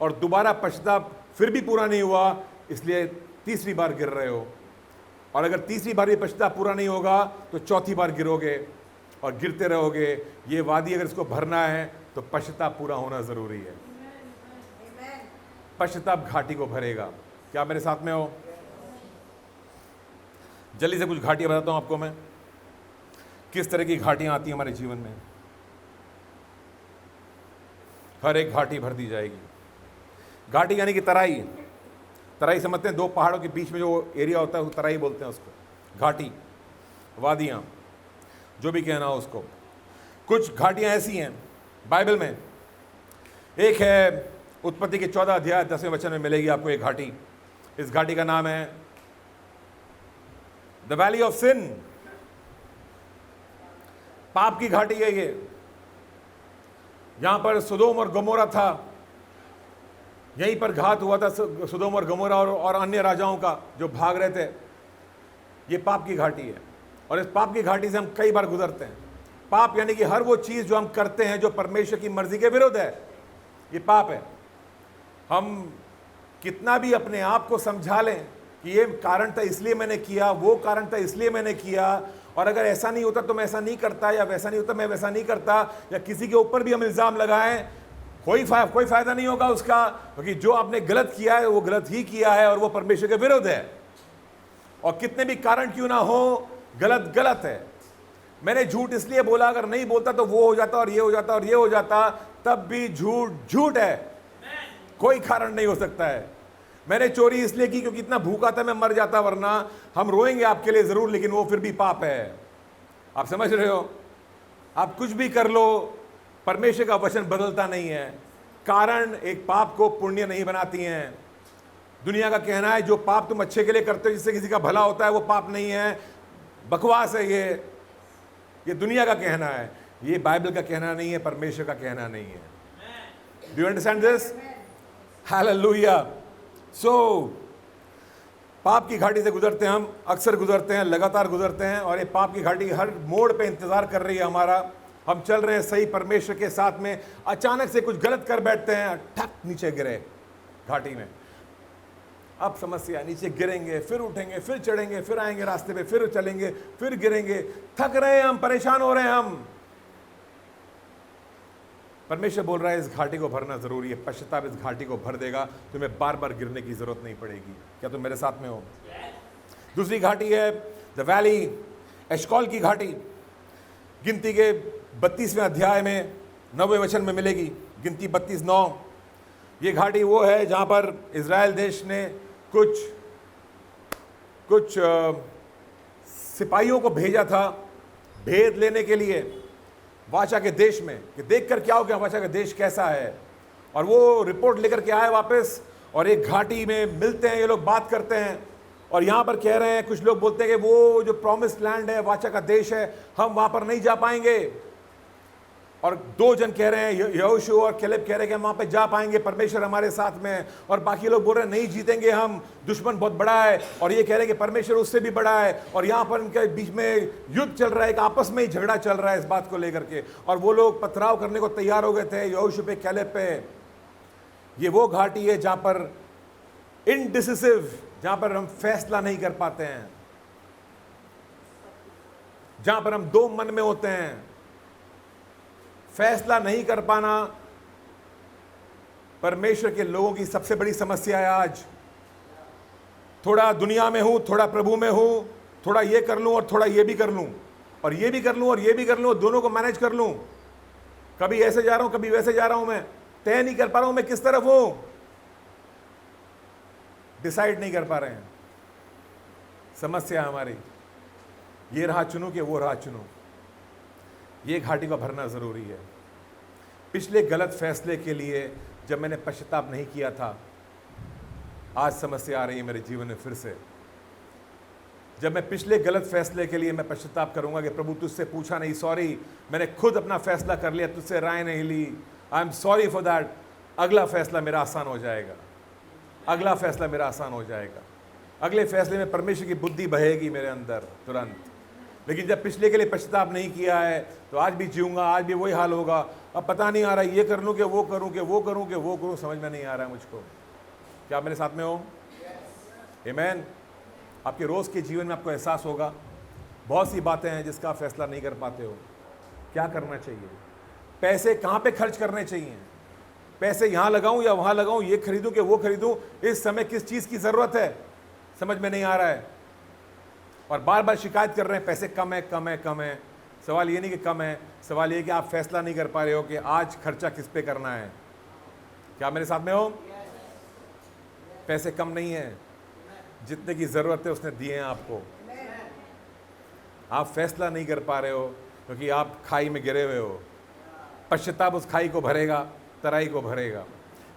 और दोबारा पश्चाताप फिर भी पूरा नहीं हुआ, इसलिए तीसरी बार गिर रहे हो। और अगर तीसरी बार भी पश्चाताप पूरा नहीं होगा तो चौथी बार गिरोगे और गिरते रहोगे। ये वादी अगर इसको भरना है तो पश्चाताप पूरा होना ज़रूरी है। पश्चाताप घाटी को भरेगा। क्या मेरे साथ में हो? जल्दी से कुछ घाटियां बताता हूं आपको मैं, किस तरह की घाटियां आती हैं हमारे जीवन में। हर एक घाटी भर दी जाएगी। घाटी यानी कि तराई। तराई समझते हैं, दो पहाड़ों के बीच में जो एरिया होता है, वो तराई बोलते हैं उसको। घाटी, वादियां, जो भी कहना हो उसको। कुछ घाटियां ऐसी हैं बाइबल में। एक है उत्पत्ति के 14 अध्याय 10वें वचन में मिलेगी आपको एक घाटी। इस घाटी का नाम है द वैली ऑफ सिन। पाप की घाटी है ये। यहां पर सुदोम और गमोरा था, यहीं पर घात हुआ था सुदोम और गमोरा और अन्य राजाओं का जो भाग रहे थे। ये पाप की घाटी है, और इस पाप की घाटी से हम कई बार गुजरते हैं। पाप यानी कि हर वो चीज जो हम करते हैं जो परमेश्वर की मर्जी के विरुद्ध है, ये पाप है। हम कितना भी अपने आप को समझा लें कि ये कारण था इसलिए मैंने किया, वो कारण था इसलिए मैंने किया, और अगर ऐसा नहीं होता तो मैं ऐसा नहीं करता, या वैसा नहीं होता मैं वैसा नहीं करता, या किसी के ऊपर भी हम इल्ज़ाम लगाएं, कोई फायदा नहीं होगा उसका, क्योंकि जो आपने गलत किया है वो गलत ही किया है और वो परमेश्वर के विरुद्ध है। और कितने भी कारण क्यों ना हो, गलत है। मैंने झूठ इसलिए बोला, अगर नहीं बोलता तो वो हो जाता और ये हो जाता और ये हो जाता, तब भी झूठ है, कोई कारण नहीं हो सकता है। मैंने चोरी इसलिए की क्योंकि इतना भूखा था, मैं मर जाता, वरना हम रोएंगे आपके लिए जरूर, लेकिन वो फिर भी पाप है। आप समझ रहे हो? आप कुछ भी कर लो, परमेश्वर का वचन बदलता नहीं है। कारण एक पाप को पुण्य नहीं बनाती हैं। दुनिया का कहना है जो पाप तुम अच्छे के लिए करते हो जिससे किसी का भला होता है वो पाप नहीं है, बकवास है ये दुनिया का कहना है, ये बाइबल का कहना नहीं है, परमेश्वर का कहना नहीं है। Do you understand this? Hallelujah. So पाप की घाटी से गुजरते हैं हम, अक्सर गुजरते हैं, लगातार गुजरते हैं, और ये पाप की घाटी हर मोड़ पे इंतजार कर रही है हमारा। हम चल रहे हैं सही परमेश्वर के साथ में, अचानक से कुछ गलत कर बैठते हैं, ठक नीचे गिरे घाटी में। अब समस्या, नीचे गिरेंगे, फिर उठेंगे, फिर चढ़ेंगे, फिर आएंगे रास्ते पे, फिर चलेंगे, फिर गिरेंगे, थक रहे हैं हम, परेशान हो रहे हैं हम। परमेश्वर बोल रहा है इस घाटी को भरना जरूरी है। पश्चाताप इस घाटी को भर देगा, तुम्हें बार बार गिरने की जरूरत नहीं पड़ेगी। क्या तुम मेरे साथ में हो? दूसरी घाटी है द वैली, एशकॉल की घाटी। गिनती के 32वें अध्याय में 9वें वचन में मिलेगी, गिनती 32:9। ये घाटी वो है जहां पर इजराइल देश ने कुछ सिपाहियों को भेजा था भेद लेने के लिए वाचा के देश में, कि देखकर क्या हो गया वाचा का देश कैसा है। और वो रिपोर्ट लेकर के आए वापस, और एक घाटी में मिलते हैं ये लोग, बात करते हैं, और यहाँ पर कह रहे हैं, कुछ लोग बोलते हैं कि वो जो प्रॉमिस लैंड है, वाचा का देश है, हम वहाँ पर नहीं जा पाएंगे। और 2 जन कह रहे हैं, यहोशू और कैलेब कह रहे हैं कि हम वहाँ पे जा पाएंगे, परमेश्वर हमारे साथ में है। और बाकी लोग बोल रहे हैं नहीं जीतेंगे हम, दुश्मन बहुत बड़ा है। और ये कह रहे हैं कि परमेश्वर उससे भी बड़ा है। और यहाँ पर इनके बीच में युद्ध चल रहा है, एक आपस में ही झगड़ा चल रहा है इस बात को लेकर के। और वो लोग पथराव करने को तैयार हो गए थे यहोशू पे, कैलेब पे। ये वो घाटी है जहाँ पर इनडिसिसिव, जहाँ पर हम फैसला नहीं कर पाते हैं, जहाँ पर हम 2 मन में होते हैं। फैसला नहीं कर पाना परमेश्वर के लोगों की सबसे बड़ी समस्या है आज। थोड़ा दुनिया में हूं, थोड़ा प्रभु में हूं, थोड़ा ये कर लूं और थोड़ा ये भी कर लूं, और ये भी कर लूं और ये भी कर लूं, दोनों को मैनेज कर लूं। कभी ऐसे जा रहा हूं, कभी वैसे जा रहा हूं, मैं तय नहीं कर पा रहा हूं मैं किस तरफ हूं, डिसाइड नहीं कर पा रहे हैं। समस्या हमारी ये राह चुनूं कि वो राह चुनूं। ये घाटी को भरना ज़रूरी है। पिछले गलत फैसले के लिए जब मैंने पश्चाताप नहीं किया था, आज समस्या आ रही है मेरे जीवन में फिर से। जब मैं पिछले गलत फैसले के लिए मैं पश्चाताप करूंगा कि प्रभु तुझसे पूछा नहीं, सॉरी, मैंने खुद अपना फैसला कर लिया, तुझसे राय नहीं ली, I am sorry for that. अगला फैसला मेरा आसान हो जाएगा, अगला फैसला मेरा आसान हो जाएगा। अगले फैसले में परमेश्वर की बुद्धि बहेगी मेरे अंदर तुरंत। लेकिन जब पिछले के लिए पश्चाताप नहीं किया है तो आज भी जीऊंगा, आज भी वही हाल होगा। अब पता नहीं आ रहा ये कर लूँ कि वो करूँ कि वो करूँ कि वो करूँ, समझ में नहीं आ रहा है मुझको। क्या आप मेरे साथ में हो? आमीन। आपके रोज़ के जीवन में आपको एहसास होगा बहुत सी बातें हैं जिसका आप फैसला नहीं कर पाते हो। क्या करना चाहिए? पैसे कहाँ पे खर्च करने चाहिए? पैसे यहाँ लगाऊं या वहाँ लगाऊं, ये खरीदूं कि वो खरीदूं, इस समय किस चीज़ की ज़रूरत है, समझ में नहीं आ रहा है। और बार बार शिकायत कर रहे हैं पैसे कम है कम है कम है। सवाल ये नहीं कि कम है, सवाल ये कि आप फैसला नहीं कर पा रहे हो कि आज खर्चा किस पे करना है। क्या मेरे साथ में हो? पैसे कम नहीं है, जितने की ज़रूरत है उसने दिए हैं आपको। आप फैसला नहीं कर पा रहे हो क्योंकि आप खाई में गिरे हुए हो। पश्चाताप उस खाई को भरेगा, तराई को भरेगा।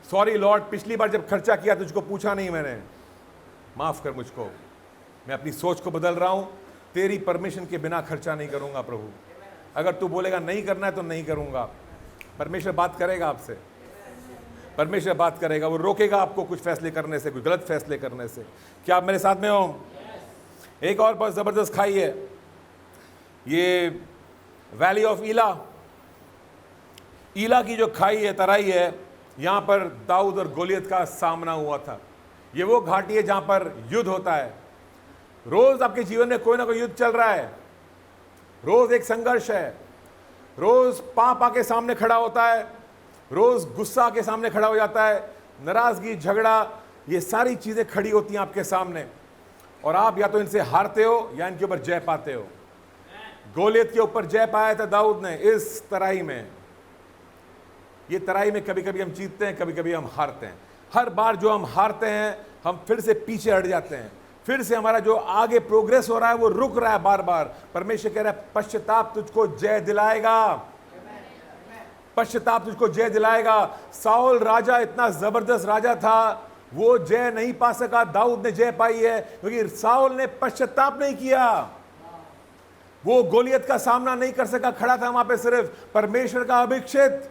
सॉरी लॉर्ड, पिछली बार जब खर्चा किया तुझको पूछा नहीं मैंने, माफ़ कर मुझको, मैं अपनी सोच को बदल रहा हूँ, तेरी परमिशन के बिना खर्चा नहीं करूँगा प्रभु। अगर तू बोलेगा नहीं करना है तो नहीं करूँगा। परमेश्वर बात करेगा आपसे, परमेश्वर बात करेगा, वो रोकेगा आपको कुछ फैसले करने से, कुछ गलत फैसले करने से। क्या आप मेरे साथ में हो? एक और बहुत ज़बरदस्त खाई है, ये वैली ऑफ ईला। ईला की जो खाई है, तराई है, यहाँ पर दाऊद और गोलियत का सामना हुआ था। ये वो घाटी है जहाँ पर युद्ध होता है। रोज़ आपके जीवन में कोई ना कोई युद्ध चल रहा है, रोज़ एक संघर्ष है, रोज़ पाप आके सामने खड़ा होता है, रोज़ गुस्सा के सामने खड़ा हो जाता है, नाराज़गी, झगड़ा, ये सारी चीज़ें खड़ी होती हैं आपके सामने और आप या तो इनसे हारते हो या इनके ऊपर जय पाते हो। गोलियत के ऊपर जय पाया था दाऊद ने इस तराई में। ये तराई में कभी कभी हम जीतते हैं, कभी कभी हम हारते हैं। हर बार जो हम हारते हैं हम फिर से पीछे हट जाते हैं, फिर से हमारा जो आगे प्रोग्रेस हो रहा है वो रुक रहा है बार बार। परमेश्वर कह रहा है पश्चाताप तुझको जय दिलाएगा, पश्चाताप तुझको जय दिलाएगा। साउल राजा इतना जबरदस्त राजा था, वो जय नहीं पा सका, दाऊद ने जय पाई है क्योंकि साउल ने पश्चाताप नहीं किया। वो गोलियत का सामना नहीं कर सका, खड़ा था वहां पे सिर्फ परमेश्वर का अभिषिक्त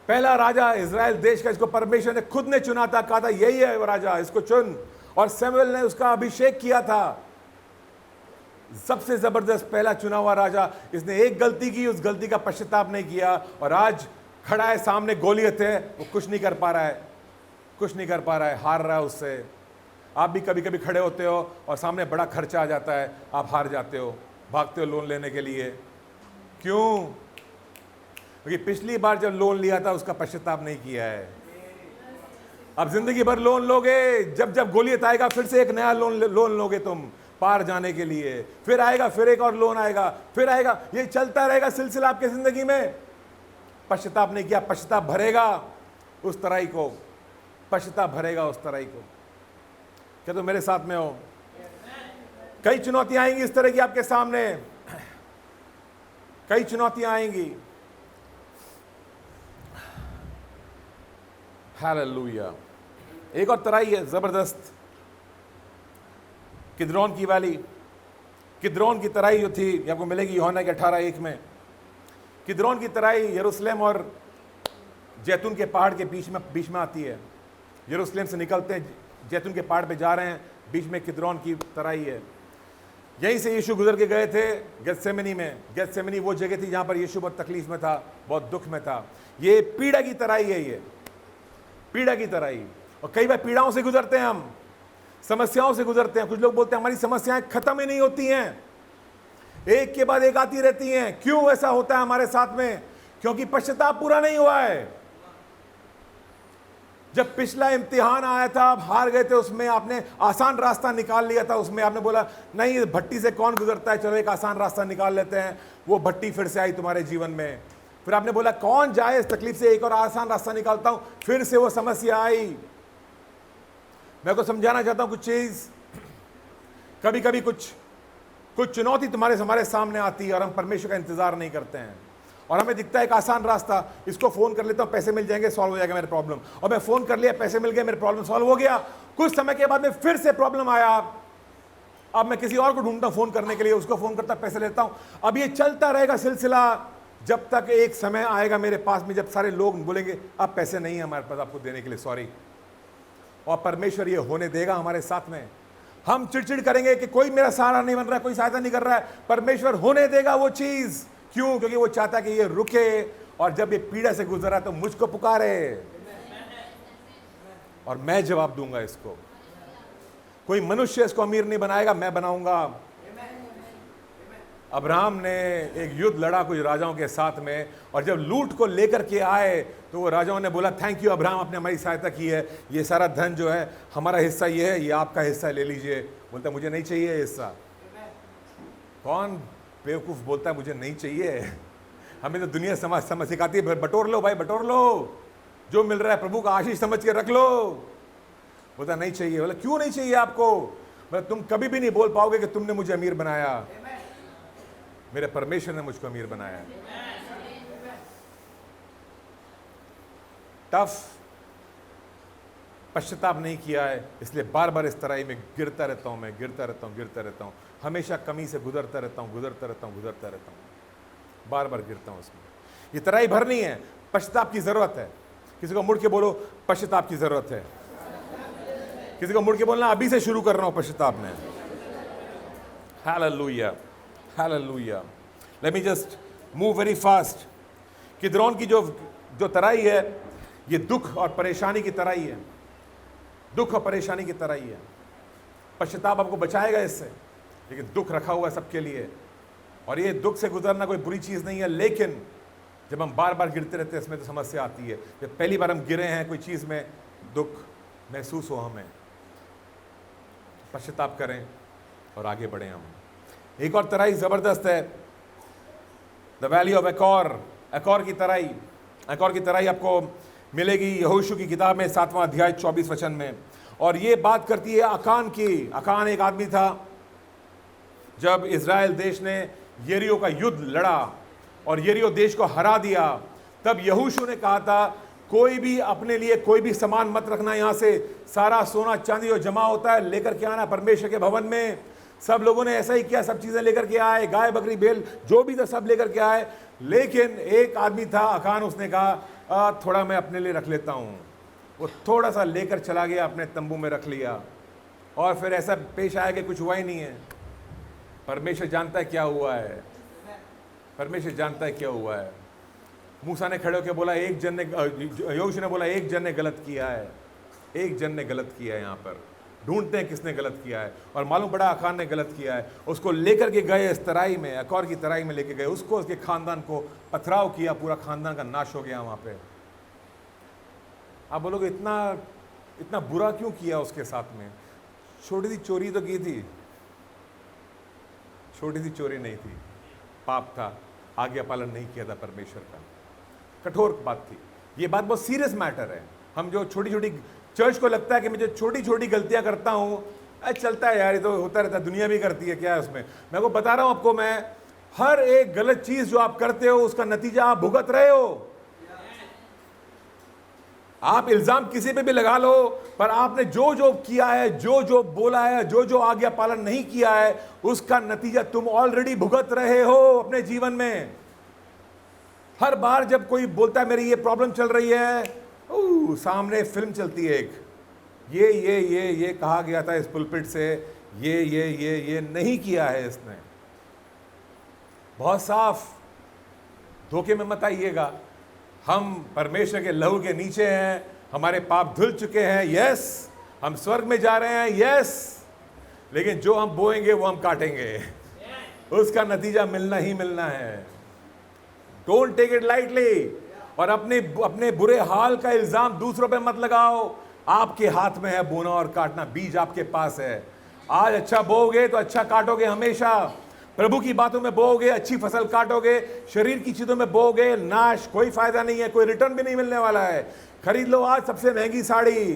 पहला राजा इजराइल देश का, इसको परमेश्वर ने खुद ने चुना था, कहा था यही है वो राजा, इसको चुन। और सैमुएल ने उसका अभिषेक किया था, सबसे जबरदस्त पहला चुना हुआ राजा। इसने एक गलती की, उस गलती का पश्चाताप नहीं किया और आज खड़ा है सामने गोलियत है, वो कुछ नहीं कर पा रहा है, कुछ नहीं कर पा रहा है, हार रहा है उससे। आप भी कभी कभी खड़े होते हो और सामने बड़ा खर्चा आ जाता है, आप हार जाते हो, भागते हो लोन लेने के लिए। क्यों? क्योंकि पिछली बार जब लोन लिया था उसका पश्चाताप नहीं किया है। अब जिंदगी भर लोन लोगे, जब जब गोलियत आएगा फिर से एक नया लोन लोगे तुम पार जाने के लिए, फिर आएगा, फिर एक और लोन आएगा, फिर आएगा, ये चलता रहेगा सिलसिला आपके जिंदगी में। पश्चाताप नहीं किया, पश्चाताप भरेगा उस तराई को, पश्चाताप भरेगा उस तराई को। क्या तुम मेरे साथ में हो? कई चुनौतियां आएंगी इस तरह की आपके सामने, कई चुनौतियां आएंगी। हालेलुया। एक और तराई है जबरदस्त, किद्रोन की वैली। किद्रोन की तराई जो थी आपको मिलेगी यूहन्ना के 18:1 में। किद्रोन की तराई यरूशलेम और जैतून के पहाड़ के बीच में आती है। यरूशलेम से निकलते हैं, जैतून के पहाड़ पे जा रहे हैं, बीच में किद्रोन की तराई है। यहीं से यीशु गुजर के गए थे गेतसेमनी में। गेतसेमनी वो जगह थी जहाँ पर यीशु बहुत तकलीफ में था, बहुत दुख में था। ये पीड़ा की तराई है, ये पीड़ा की तराई। और कई बार पीड़ाओं से गुजरते हैं हम, समस्याओं से गुजरते हैं। कुछ लोग बोलते हैं हमारी समस्याएं खत्म ही नहीं होती हैं, एक के बाद एक आती रहती हैं। क्यों ऐसा होता है हमारे साथ में? क्योंकि पश्चाताप पूरा नहीं हुआ है। जब पिछला इम्तिहान आया था, आप हार गए थे, उसमें आपने आसान रास्ता निकाल लिया था। उसमें आपने बोला नहीं, भट्टी से कौन गुजरता है, चलो एक आसान रास्ता निकाल लेते हैं। वो भट्टी फिर से आई तुम्हारे जीवन में। फिर आपने बोला कौन जाए इस तकलीफ से, एक और आसान रास्ता निकालता हूं। फिर से वो समस्या आई। मैं को समझाना चाहता हूं कुछ चीज। कभी कभी कुछ चुनौती हमारे सामने आती है और हम परमेश्वर का इंतजार नहीं करते हैं और हमें दिखता है एक आसान रास्ता, इसको फोन कर लेता हूं, पैसे मिल जाएंगे, सॉल्व हो जाएगा मेरे प्रॉब्लम। और मैं फोन कर लिया, पैसे मिल गए, मेरे प्रॉब्लम सॉल्व हो गया। कुछ समय के बाद में फिर से प्रॉब्लम आया। अब मैं किसी और को ढूंढता हूं फोन करने के लिए, उसको फोन करता, पैसे लेता हूं। अब ये चलता रहेगा सिलसिला, जब तक एक समय आएगा मेरे पास में जब सारे लोग बोलेंगे अब पैसे नहीं है हमारे पास आपको देने के लिए, सॉरी। और परमेश्वर ये होने देगा हमारे साथ में। हम चिड़चिड़ करेंगे कि कोई मेरा सहारा नहीं बन रहा है, कोई सहायता नहीं कर रहा है। परमेश्वर होने देगा वो चीज। क्यों? क्योंकि वो चाहता है कि ये रुके, और जब ये पीड़ा से गुजरा तो मुझको पुकारे और मैं जवाब दूंगा इसको। कोई मनुष्य इसको अमीर नहीं बनाएगा, मैं बनाऊंगा। अब्राहम ने एक युद्ध लड़ा कुछ राजाओं के साथ में, और जब लूट को लेकर के आए तो वो राजाओं ने बोला, थैंक यू अब्राहम, आपने हमारी सहायता की है, ये सारा धन जो है हमारा हिस्सा ये है, ये आपका हिस्सा ले लीजिए। बोलता मुझे नहीं चाहिए हिस्सा। कौन बेवकूफ़ बोलता है मुझे नहीं चाहिए? हमें तो दुनिया समझ सिखाती है, बटोर लो भाई, बटोर लो, जो मिल रहा है प्रभु का आशीष समझ के रख लो। बोलता नहीं चाहिए। बोला क्यों नहीं चाहिए आपको? बोला तुम कभी भी नहीं बोल पाओगे कि तुमने मुझे अमीर बनाया, मेरे परमेश्वर ने मुझको अमीर बनाया। टफ पश्चाताप नहीं किया है, इसलिए बार बार इस तराई में गिरता रहता हूं, मैं गिरता रहता हूं, हमेशा कमी से गुजरता रहता हूं, बार बार गिरता हूं उसमें। ये तराई भरनी है, पश्चाताप की जरूरत है। किसी को मुड़ के बोलो पश्चाताप की जरूरत है। किसी को मुड़ के बोलना अभी से शुरू कर रहा हूं पश्चाताप में। Hallelujah, hallelujah. Let me just move very fast. Kidron की जो तराई है, ये दुख और परेशानी की तराई है, दुख और परेशानी की तराई है। पश्चाताप आपको बचाएगा इससे, लेकिन दुख रखा हुआ है सबके लिए, और ये दुख से गुजरना कोई बुरी चीज़ नहीं है। लेकिन जब हम बार बार गिरते रहते हैं इसमें तो समस्या आती है। जब पहली बार हम गिरे हैं कोई चीज़ में, दुख महसूस हो, हमें पश्चाताप करें और आगे बढ़ें हम। एक और तराई ज़बरदस्त है, द वैली ऑफ अकोर की तराई। अकोर की तराई आपको मिलेगी यहोशू की किताब में 7वां अध्याय 24 वचन में, और ये बात करती है अकान की। अकान एक आदमी था, जब इज़राइल देश ने यरीहो का युद्ध लड़ा और यरीहो देश को हरा दिया, तब यहोशू ने कहा था कोई भी अपने लिए कोई भी सामान मत रखना, यहाँ से सारा सोना चांदी जो जमा होता है लेकर के आना परमेश्वर के भवन में। सब लोगों ने ऐसा ही किया, सब चीज़ें लेकर के आए, गाय बकरी बैल जो भी था सब लेकर के आए। लेकिन एक आदमी था अकान, उसने कहा थोड़ा मैं अपने लिए रख लेता हूँ। वो थोड़ा सा लेकर चला गया, अपने तंबू में रख लिया, और फिर ऐसा पेश आया कि कुछ हुआ ही नहीं है। परमेश्वर जानता है क्या हुआ है, परमेश्वर जानता है क्या हुआ है। मूसा ने खड़े होकर बोला एक जन ने, यहोशू ने बोला एक जन ने गलत किया है, एक जन ने गलत किया है। यहाँ पर ढूंढते हैं किसने गलत किया है, और मालूम पड़ा अकान ने गलत किया है। उसको लेकर के गए इस तराई में, अकोर की तराई में लेके गए उसको, उसके खानदान को पथराव किया, पूरा खानदान का नाश हो गया वहाँ पे। आप बोलोगे इतना बुरा क्यों किया उसके साथ में? छोटी सी चोरी तो की थी, छोटी सी चोरी नहीं थी, पाप था, आज्ञा पालन नहीं किया था परमेश्वर का, कठोर बात थी। ये बात बहुत सीरियस मैटर है। हम जो छोटी छोटी, चर्च को लगता है कि मैं जो छोटी छोटी गलतियां करता हूँ, चलता है यार, ये तो होता रहता है, दुनिया भी करती है, क्या है उसमें। मैं को बता रहा हूँ आपको, मैं हर एक गलत चीज जो आप करते हो उसका नतीजा आप भुगत रहे हो। आप इल्जाम किसी पे भी लगा लो, पर आपने जो जो किया है, जो जो बोला है, जो जो आज्ञा पालन नहीं किया है, उसका नतीजा तुम ऑलरेडी भुगत रहे हो अपने जीवन में। हर बार जब कोई बोलता है मेरी ये प्रॉब्लम चल रही है, सामने फिल्म चलती है एक, ये कहा गया था इस पुलपिट से, ये नहीं किया है इसने। बहुत साफ, धोखे में मत आइएगा। हम परमेश्वर के लहू के नीचे हैं, हमारे पाप धुल चुके हैं, यस, हम स्वर्ग में जा रहे हैं, यस, लेकिन जो हम बोएंगे वो हम काटेंगे, उसका नतीजा मिलना ही मिलना है। डोंट टेक इट लाइटली, और अपने बुरे हाल का इल्जाम दूसरों पे मत लगाओ। आपके हाथ में है बोना और काटना, बीज आपके पास है। आज अच्छा बोओगे तो अच्छा काटोगे हमेशा। प्रभु की बातों में बोओगे, अच्छी फसल काटोगे। शरीर की चीजों में बोओगे, नाश, कोई फायदा नहीं है, कोई रिटर्न भी नहीं मिलने वाला है। खरीद लो आज सबसे महंगी साड़ी,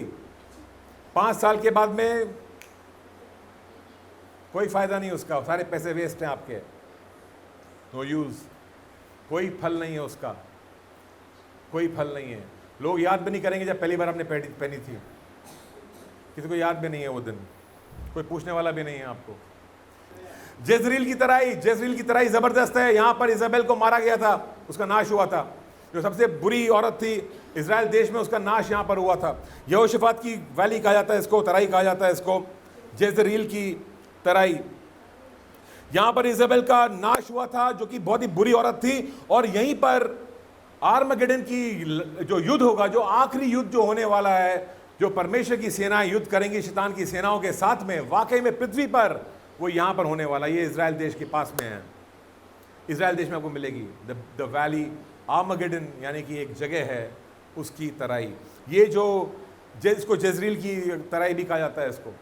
5 साल के बाद में कोई फायदा नहीं उसका, सारे पैसे वेस्ट हैं आपके, नो यूज, कोई फल नहीं है उसका, कोई फल नहीं है। लोग याद भी नहीं करेंगे जब पहली बार आपने पहनी थी, किसी को याद भी नहीं है वो दिन, कोई पूछने वाला भी नहीं है आपको। जेजरील की तराई जबरदस्त है। यहां पर इजाबेल को मारा गया था, उसका नाश हुआ था, जो सबसे बुरी औरत थी इजराइल देश में, उसका नाश यहां पर हुआ था। यहोशाफात की वैली कहा जाता है इसको, तराई कहा जाता है इसको। जेजरील की तराई। यहां पर इज़ाबेल का नाश हुआ था, जो कि बहुत ही बुरी औरत थी, और यहीं पर आर्मगेडन की जो युद्ध होगा, जो आखिरी युद्ध जो होने वाला है, जो परमेश्वर की सेनाएं युद्ध करेंगी शैतान की सेनाओं के साथ में, वाकई में पृथ्वी पर वो यहां पर होने वाला। ये इजराइल देश के पास में है, इजराइल देश में आपको मिलेगी द वैली आर्मगेडन, यानी कि एक जगह है उसकी तराई। ये जो इसको जेजरील की तराई भी कहा जाता है इसको।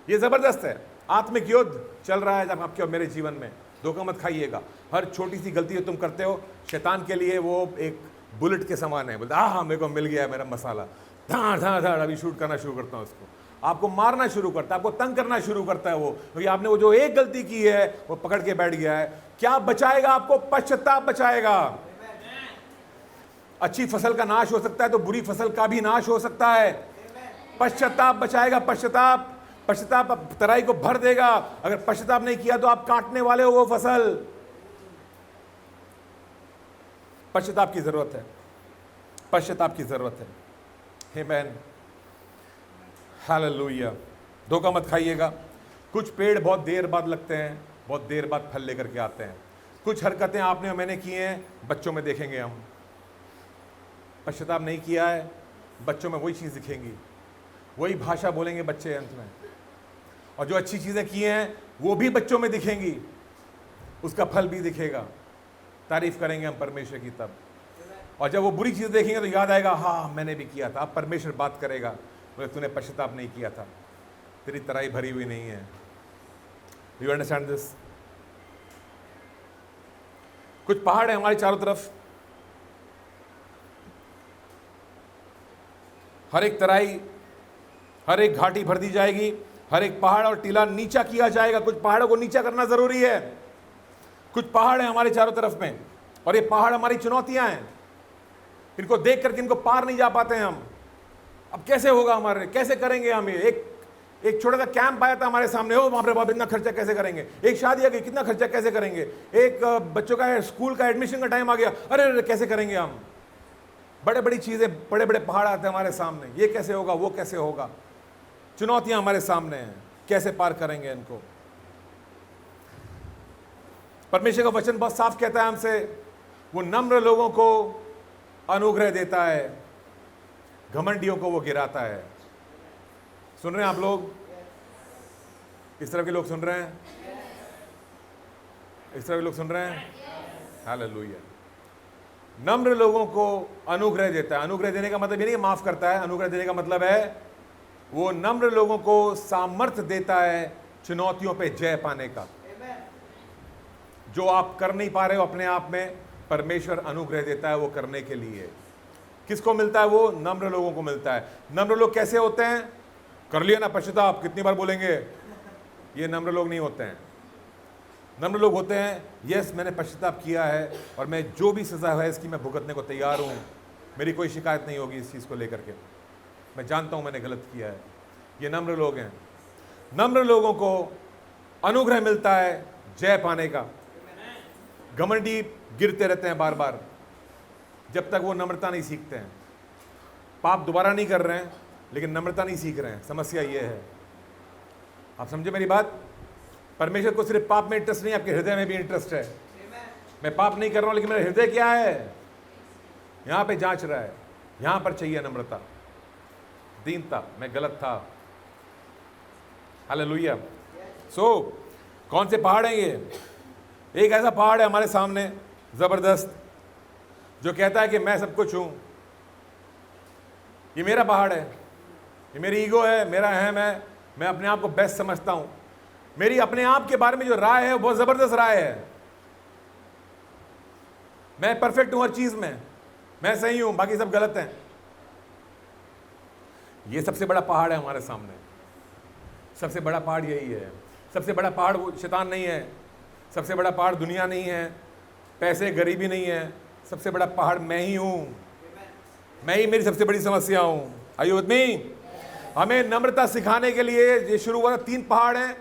ये ज़बरदस्त है, आत्मिक युद्ध चल रहा है जब आपके और मेरे जीवन में। धोखा मत खाइएगा, हर छोटी सी गलती जो तुम करते हो शैतान के लिए वो एक बुलेट के समान है। बोलते हाँ मेरे को मिल गया मेरा मसाला, धाड़ धाड़ धाड़ अभी शूट करना शुरू करता हूँ उसको, आपको मारना शुरू करता है, आपको तंग करना शुरू करता है वो, क्योंकि आपने वो जो एक गलती की है वो पकड़ के बैठ गया है। क्या बचाएगा आपको? पश्चाताप बचाएगा। अच्छी फसल का नाश हो सकता है तो बुरी फसल का भी नाश हो सकता है। पश्चाताप बचाएगा। पश्चाताप तराई को भर देगा। अगर पश्चाताप नहीं किया तो आप काटने वाले हो वो फसल। पश्चाताप की जरूरत है, पश्चाताप की जरूरत है। आमीन, हालेलुया। धोखा मत खाइएगा। कुछ पेड़ बहुत देर बाद लगते हैं, बहुत देर बाद फल लेकर के आते हैं। कुछ हरकतें आपने और मैंने की हैं, बच्चों में देखेंगे हम। पश्चाताप नहीं किया है, बच्चों में वही चीज़ दिखेंगी, वही भाषा बोलेंगे बच्चे अंत में। और जो अच्छी चीज़ें की हैं वो भी बच्चों में दिखेंगी, उसका फल भी दिखेगा। तारीफ करेंगे हम परमेश्वर की तब। और जब वो बुरी चीज़ देखेंगे तो याद आएगा, हाँ मैंने भी किया था। अब परमेश्वर बात करेगा, बोले तूने पश्चाताप नहीं किया था, तेरी तराई भरी हुई नहीं है। You understand this? कुछ पहाड़ है हमारे चारों तरफ, हर एक तराई, हर एक घाटी भर दी जाएगी, हर एक पहाड़ और टीला नीचा किया जाएगा। कुछ पहाड़ों को नीचा करना जरूरी है। कुछ पहाड़ हैं हमारे चारों तरफ में, और ये पहाड़ हमारी चुनौतियां हैं। इनको देख करके इनको पार नहीं जा पाते हैं हम। अब कैसे होगा हमारे, कैसे करेंगे हम ये? एक छोटा सा कैंप आया था हमारे सामने, हो वहां पर बाप इतना खर्चा कैसे करेंगे? एक शादी आ गई, कितना खर्चा कैसे करेंगे? एक बच्चों का स्कूल का एडमिशन का टाइम आ गया, अरे कैसे करेंगे हम? बड़े बड़ी चीजें, बड़े बड़े पहाड़ आते हैं हमारे सामने, ये कैसे होगा, वो कैसे होगा? चुनौतियां हमारे सामने हैं, कैसे पार करेंगे इनको? परमेश्वर का वचन बहुत साफ कहता है हमसे, वो नम्र लोगों को अनुग्रह देता है, घमंडियों को वो गिराता है। सुन रहे हैं आप लोग? इस तरह के लोग सुन रहे हैं? इस तरह के लोग सुन रहे हैं? हालेलुया। नम्र लोगों को अनुग्रह देता है। अनुग्रह देने का मतलब ये नहीं माफ करता है। अनुग्रह देने का मतलब है वो नम्र लोगों को सामर्थ्य देता है चुनौतियों पे जय पाने का। जो आप कर नहीं पा रहे हो अपने आप में, परमेश्वर अनुग्रह देता है वो करने के लिए। किसको मिलता है वो? नम्र लोगों को मिलता है। नम्र लोग कैसे होते हैं? कर लिया ना पश्चाताप, कितनी बार बोलेंगे? ये नम्र लोग नहीं होते हैं। नम्र लोग होते हैं, यस मैंने पश्चाताप किया है और मैं जो भी सजा है इसकी मैं भुगतने को तैयार हूँ, मेरी कोई शिकायत नहीं होगी इस चीज़ को लेकर के, मैं जानता हूँ मैंने गलत किया है। ये नम्र लोग हैं। नम्र लोगों को अनुग्रह मिलता है जय पाने का। घमंडी गिरते रहते हैं बार बार जब तक वो नम्रता नहीं सीखते हैं। पाप दोबारा नहीं कर रहे हैं लेकिन नम्रता नहीं सीख रहे हैं। समस्या ये है। आप समझे मेरी बात? परमेश्वर को सिर्फ पाप में इंटरेस्ट नहीं, आपके हृदय में भी इंटरेस्ट है। मैं पाप नहीं कर रहा हूं लेकिन मेरा हृदय क्या है, यहां पे जांच रहा है। यहां पर चाहिए नम्रता, दीनता। मैं गलत था। हालेलुया। कौन से पहाड़ हैं ये? एक ऐसा पहाड़ है हमारे सामने जबरदस्त, जो कहता है कि मैं सब कुछ हूं। ये मेरा पहाड़ है, ये मेरी ईगो है, मेरा अहम है, मैं अपने आप को बेस्ट समझता हूं। मेरी अपने आप के बारे में जो राय है वो बहुत जबरदस्त राय है। मैं परफेक्ट हूं हर चीज में, मैं सही हूं, बाकी सब गलत हैं। ये सबसे बड़ा पहाड़ है हमारे सामने। सबसे बड़ा पहाड़ यही है। सबसे बड़ा पहाड़ वो शैतान नहीं है, सबसे बड़ा पहाड़ दुनिया नहीं है, पैसे गरीबी नहीं है। सबसे बड़ा पहाड़ मैं ही हूं। मैं ही मेरी सबसे बड़ी समस्या हूं। Are you with me? हमें नम्रता सिखाने के लिए ये शुरू हुआ। 3 पहाड़ हैं,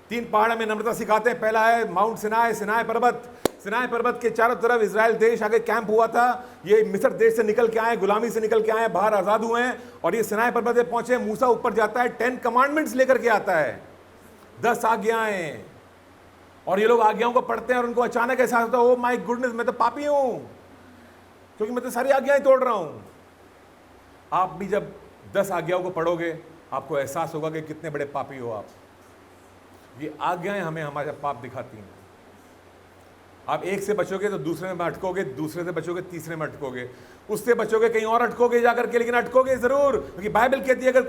3 पहाड़ हमें नम्रता सिखाते हैं। पहला है माउंट सिनाई, सिनाई पर्वत। सिनाई पर्वत के चारों तरफ इजराइल देश आगे कैंप हुआ था। ये मिस्र देश से निकल के आए, गुलामी से निकल के आए, बाहर आजाद हुए हैं और ये सिनाई पर्वत पे पहुंचे। मूसा ऊपर जाता है, 10 कमांडमेंट्स लेकर के आता है, 10 आज्ञाएं। और ये लोग आज्ञाओं को पढ़ते हैं और उनको अचानक एहसास होता है, ओ माय गुडनेस, मैं तो पापी हूं, क्योंकि मैं तो सारी आज्ञाएं तोड़ रहा हूं। आप भी जब 10 आज्ञाओं को पढ़ोगे आपको एहसास होगा कि कितने बड़े पापी हो आप। ये आज्ञाएं हमें हमारा पाप दिखाती हैं। आप एक से बचोगे तो दूसरे में अटकोगे, दूसरे से बचोगे तीसरे में अटकोगे, उससे बचोगे कहीं और अटकोगे जाकर के, लेकिन अटकोगे जरूर। क्योंकि बाइबल कहती है अगर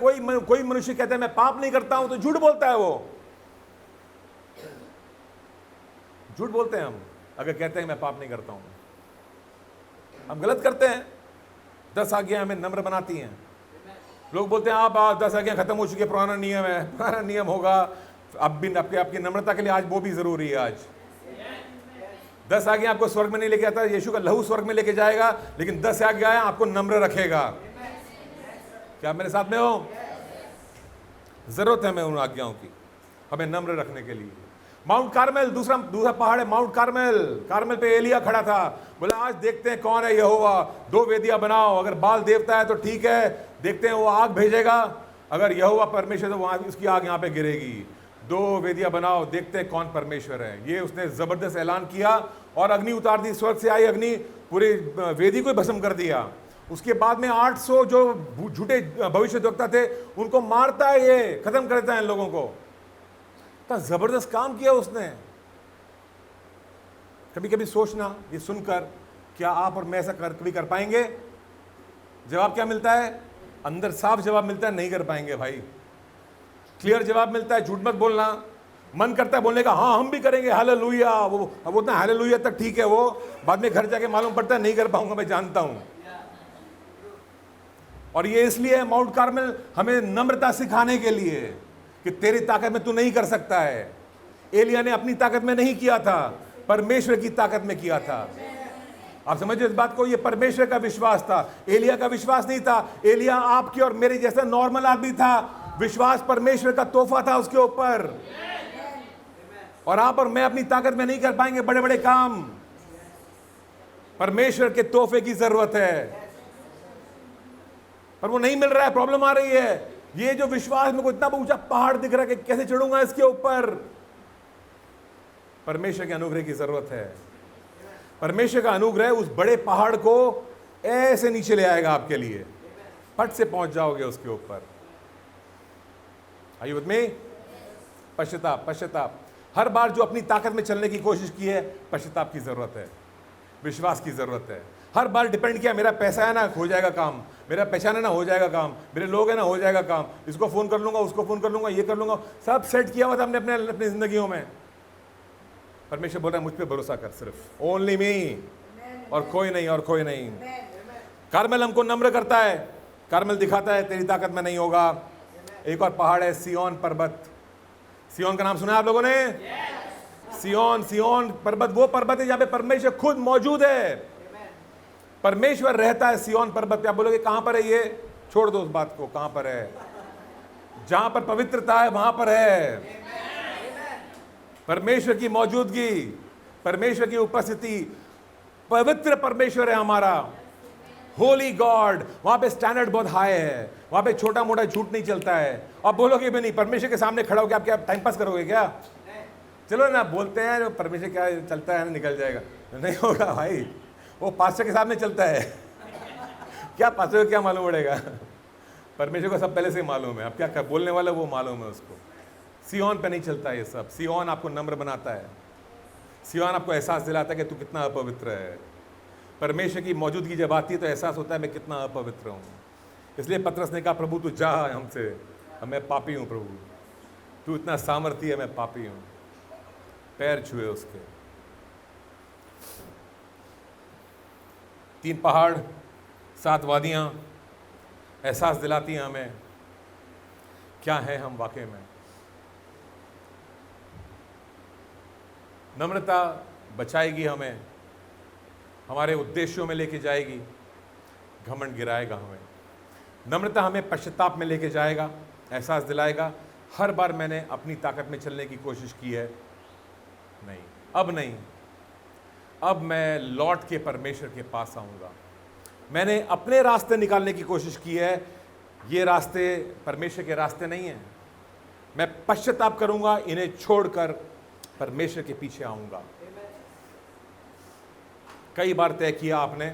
कोई मनुष्य कहता है मैं पाप नहीं करता हूं तो झूठ बोलता है। वो झूठ बोलते हैं हम अगर कहते हैं मैं पाप नहीं करता हूं, हम गलत करते हैं। 10 आज्ञाएं हमें नम्र बनाती हैं। लोग बोलते हैं आप 10 आज्ञाएं खत्म हो चुकी है, पुराना नियम है, पुराना नियम होगा। अब भी आपकी नम्रता के लिए आज वो भी जरूरी है। आज 10 आज्ञाएं आपको स्वर्ग में नहीं लेके आता, यीशु का लहू स्वर्ग में लेके जाएगा, लेकिन 10 आज्ञाएं आपको नम्र रखेगा। क्या आप मेरे साथ में हो? जरूरत है हमें उन आज्ञाओं की, हमें नम्र रखने के लिए। माउंट कार्मेल, दूसरा पहाड़ है माउंट कार्मेल। कार्मेल पे एलिया खड़ा था, बोला आज देखते हैं कौन है यहोवा, 2 वेदियां बनाओ, अगर बाल देवता है तो ठीक है, देखते हैं वो आग भेजेगा, अगर यहोवा परमेश्वर तो वहां उसकी आग यहाँ पे गिरेगी। 2 वेदियां बनाओ, देखते हैं कौन परमेश्वर है। ये उसने जबरदस्त ऐलान किया और अग्नि उतार दी, स्वर्ग से आई अग्नि, पूरी वेदी को भस्म कर दिया। उसके बाद में 800 जो झूठे भविष्यद्वक्ता थे उनको मारता है, ये खत्म करता है इन लोगों को। तो जबरदस्त काम किया उसने। कभी कभी सोचना, ये सुनकर क्या आप और मैं ऐसा कभी कर पाएंगे? जवाब क्या मिलता है? अंदर साफ जवाब मिलता है, नहीं कर पाएंगे भाई। क्लियर जवाब मिलता है, झूठ मत बोलना। मन करता है बोलने का, हाँ हम भी करेंगे, हालेलुया। वो अब उतना हालेलुया तक ठीक है, वो बाद में घर जाके मालूम पड़ता है नहीं कर पाऊंगा, मैं जानता हूं। और ये इसलिए माउंट कार्मेल हमें नम्रता सिखाने के लिए कि तेरी ताकत में तू नहीं कर सकता है। एलिया ने अपनी ताकत में नहीं किया था, परमेश्वर की ताकत में किया था। आप समझिए इस बात को, ये परमेश्वर का विश्वास था, एलिया का विश्वास नहीं था। एलिया आपके और मेरे जैसा नॉर्मल आदमी था, विश्वास परमेश्वर का तोहफा था उसके ऊपर। और आप और मैं अपनी ताकत में नहीं कर पाएंगे बड़े बड़े काम, परमेश्वर के तोहफे की जरूरत है, पर वो नहीं मिल रहा है, प्रॉब्लम आ रही है। ये जो विश्वास में कोई इतना ऊंचा पहाड़ दिख रहा है कि कैसे चढ़ूंगा इसके ऊपर, परमेश्वर के अनुग्रह की जरूरत है। परमेश्वर का अनुग्रह उस बड़े पहाड़ को ऐसे नीचे ले आएगा आपके लिए, फट से पहुंच जाओगे उसके ऊपर। Are you with me? पश्चाताप, पश्चाताप। हर बार जो अपनी ताकत में चलने की कोशिश की है, पश्चाताप की जरूरत है, विश्वास की जरूरत है। हर बार डिपेंड किया, मेरा पैसा है ना हो जाएगा काम, मेरा पहचान है ना हो जाएगा काम, मेरे लोग है ना हो जाएगा काम, इसको फोन कर लूंगा, उसको फोन कर लूंगा, ये कर लूंगा, सब सेट किया हुआ था हमने अपनी जिंदगियों में। परमेश्वर बोल रहा है मुझ पे भरोसा कर, सिर्फ ओनली मी, और कोई नहीं, और कोई नहीं। कार्मेल हमको नम्र करता है, कार्मेल दिखाता है तेरी ताकत में नहीं होगा। एक और पहाड़ है सिय्योन पर्वत। सिय्योन का नाम सुना है आप लोगों ने? सिय्योन पर्वत वो पर्वत है जहां पे परमेश्वर खुद मौजूद है, परमेश्वर रहता है सिय्योन पर्वत पे। आप बोलोगे कहां पर है ये? छोड़ दो उस बात को, कहां पर है? जहां पर पवित्रता है वहां पर है परमेश्वर की मौजूदगी, परमेश्वर की उपस्थिति। पवित्र परमेश्वर है हमारा, होली गॉड। वहां पे स्टैंडर्ड बहुत हाई है, वहां पे छोटा मोटा झूठ नहीं चलता है। आप बोलोगे भी नहीं, परमेश्वर के सामने खड़ा होकर आप क्या टाइम पास करोगे क्या? चलो ना, बोलते हैं परमेश्वर क्या चलता है ना, निकल जाएगा, नहीं होगा भाई। वो पास्टर के सामने चलता है क्या पास्टर को क्या मालूम पड़ेगा? परमेश्वर को सब पहले से मालूम है, अब क्या बोलने वाला वो मालूम है उसको। सिय्योन पे नहीं चलता ये सब। सिय्योन आपको नम्र बनाता है, सिय्योन आपको एहसास दिलाता है कि तू कितना अपवित्र है। परमेश्वर की मौजूदगी जब आती है तो एहसास होता है मैं कितना अपवित्र हूँ। इसलिए पतरस ने कहा प्रभु तू जा हमसे, मैं पापी हूँ प्रभु, तू इतना सामर्थी है, मैं पापी हूँ। पैर छुए उसके। 3 पहाड़, 7 वादियाँ एहसास दिलाती हैं हमें क्या है हम वाकई में। नम्रता बचाएगी हमें, हमारे उद्देश्यों में लेके जाएगी, घमंड गिराएगा हमें। नम्रता हमें पश्चाताप में लेके जाएगा, एहसास दिलाएगा हर बार मैंने अपनी ताकत में चलने की कोशिश की है, नहीं, अब नहीं, अब मैं लौट के परमेश्वर के पास आऊंगा। मैंने अपने रास्ते निकालने की कोशिश की है, ये रास्ते परमेश्वर के रास्ते नहीं हैं। मैं पश्चाताप करूंगा, इन्हें छोड़कर परमेश्वर के पीछे आऊंगा। कई बार तय किया आपने,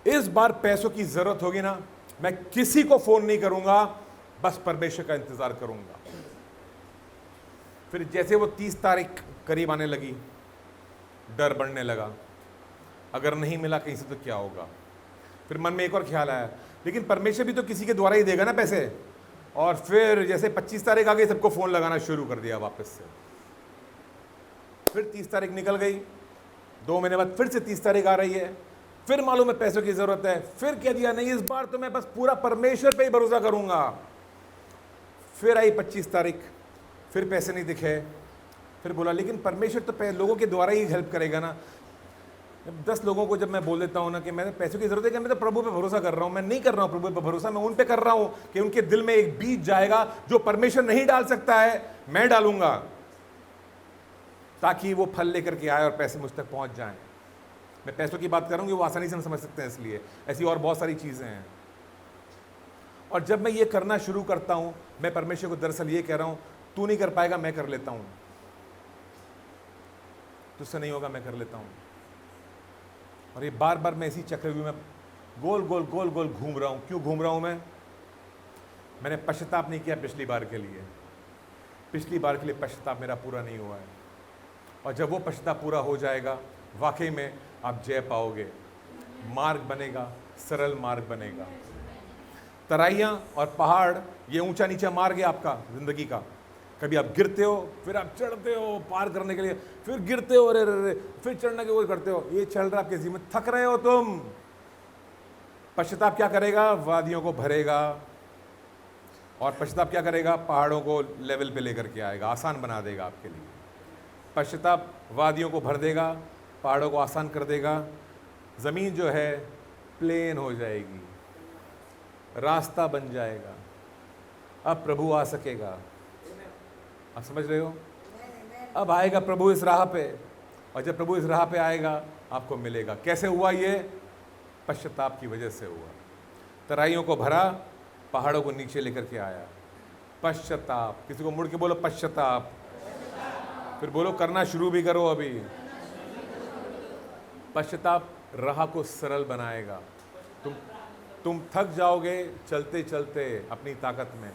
इस बार पैसों की जरूरत होगी ना, मैं किसी को फोन नहीं करूंगा, बस परमेश्वर का इंतजार करूंगा। फिर जैसे वो 30 तारीख करीब आने लगी, डर बढ़ने लगा, अगर नहीं मिला कहीं से तो क्या होगा। फिर मन में एक और ख्याल आया, लेकिन परमेश्वर भी तो किसी के द्वारा ही देगा ना पैसे। और फिर जैसे 25 तारीख आ गई, सबको फोन लगाना शुरू कर दिया वापस से। फिर 30 तारीख निकल गई, 2 महीने बाद फिर से 30 तारीख आ रही है, फिर मालूम है पैसों की जरूरत है, फिर कह दिया नहीं, इस बार तो मैं बस पूरा परमेश्वर पे ही भरोसा करूंगा। फिर आई 25 तारीख, फिर पैसे नहीं दिखे, फिर बोला लेकिन परमेश्वर तो लोगों के द्वारा ही हेल्प करेगा ना। 10 लोगों को जब मैं बोल देता हूँ ना कि मैंने पैसों की जरूरत है, कि मैं तो प्रभु पे भरोसा कर रहा हूँ, मैं नहीं कर रहा हूँ प्रभु पे भरोसा, मैं उन पे कर रहा हूँ कि उनके दिल में एक बीज जाएगा जो परमेश्वर नहीं डाल सकता है, मैं डालूंगा, ताकि वो फल लेकर के आए और पैसे मुझ तक पहुंच जाएं। मैं पैसों की बात करूँगी, वो आसानी से हम समझ सकते हैं, इसलिए ऐसी और बहुत सारी चीज़ें हैं। और जब मैं ये करना शुरू करता हूँ, मैं परमेश्वर को दरअसल ये कह रहा हूँ, तू नहीं कर पाएगा, मैं कर लेता हूँ, तुझसे नहीं होगा, मैं कर लेता हूँ। और ये बार बार मैं इसी चक्रव्यूह में गोल गोल गोल गोल घूम रहा हूँ। क्यों घूम रहा हूँ मैंने पश्चाताप नहीं किया पिछली बार के लिए, पिछली बार के लिए पश्चाताप मेरा पूरा नहीं हुआ है। और जब वो पश्चाताप पूरा हो जाएगा, वाकई में आप जय पाओगे, मार्ग बनेगा, सरल मार्ग बनेगा। तराइयाँ और पहाड़ ये ऊंचा नीचा मार्ग है आपका जिंदगी का। कभी आप गिरते हो, फिर आप चढ़ते हो पार करने के लिए, फिर गिरते हो, अरे फिर चढ़ने के वो करते हो। ये चल रहा आपके जीवन, थक रहे हो तुम। पश्चाताप क्या करेगा? वादियों को भरेगा। और पश्चाताप क्या करेगा? पहाड़ों को लेवल पे लेकर के आएगा, आसान बना देगा आपके लिए। पश्चाताप वादियों को भर देगा, पहाड़ों को आसान कर देगा, ज़मीन जो है प्लेन हो जाएगी, रास्ता बन जाएगा, अब प्रभु आ सकेगा। आप समझ रहे हो? अब आएगा प्रभु इस राह पे, और जब प्रभु इस राह पे आएगा आपको मिलेगा। कैसे हुआ ये? पश्चाताप की वजह से हुआ। तराइयों को भरा, पहाड़ों को नीचे लेकर के आया। पश्चाताप, किसी को मुड़ के बोलो पश्चाताप, फिर बोलो करना शुरू भी करो अभी। पश्चाताप राह को सरल बनाएगा। तुम थक जाओगे चलते चलते अपनी ताकत में।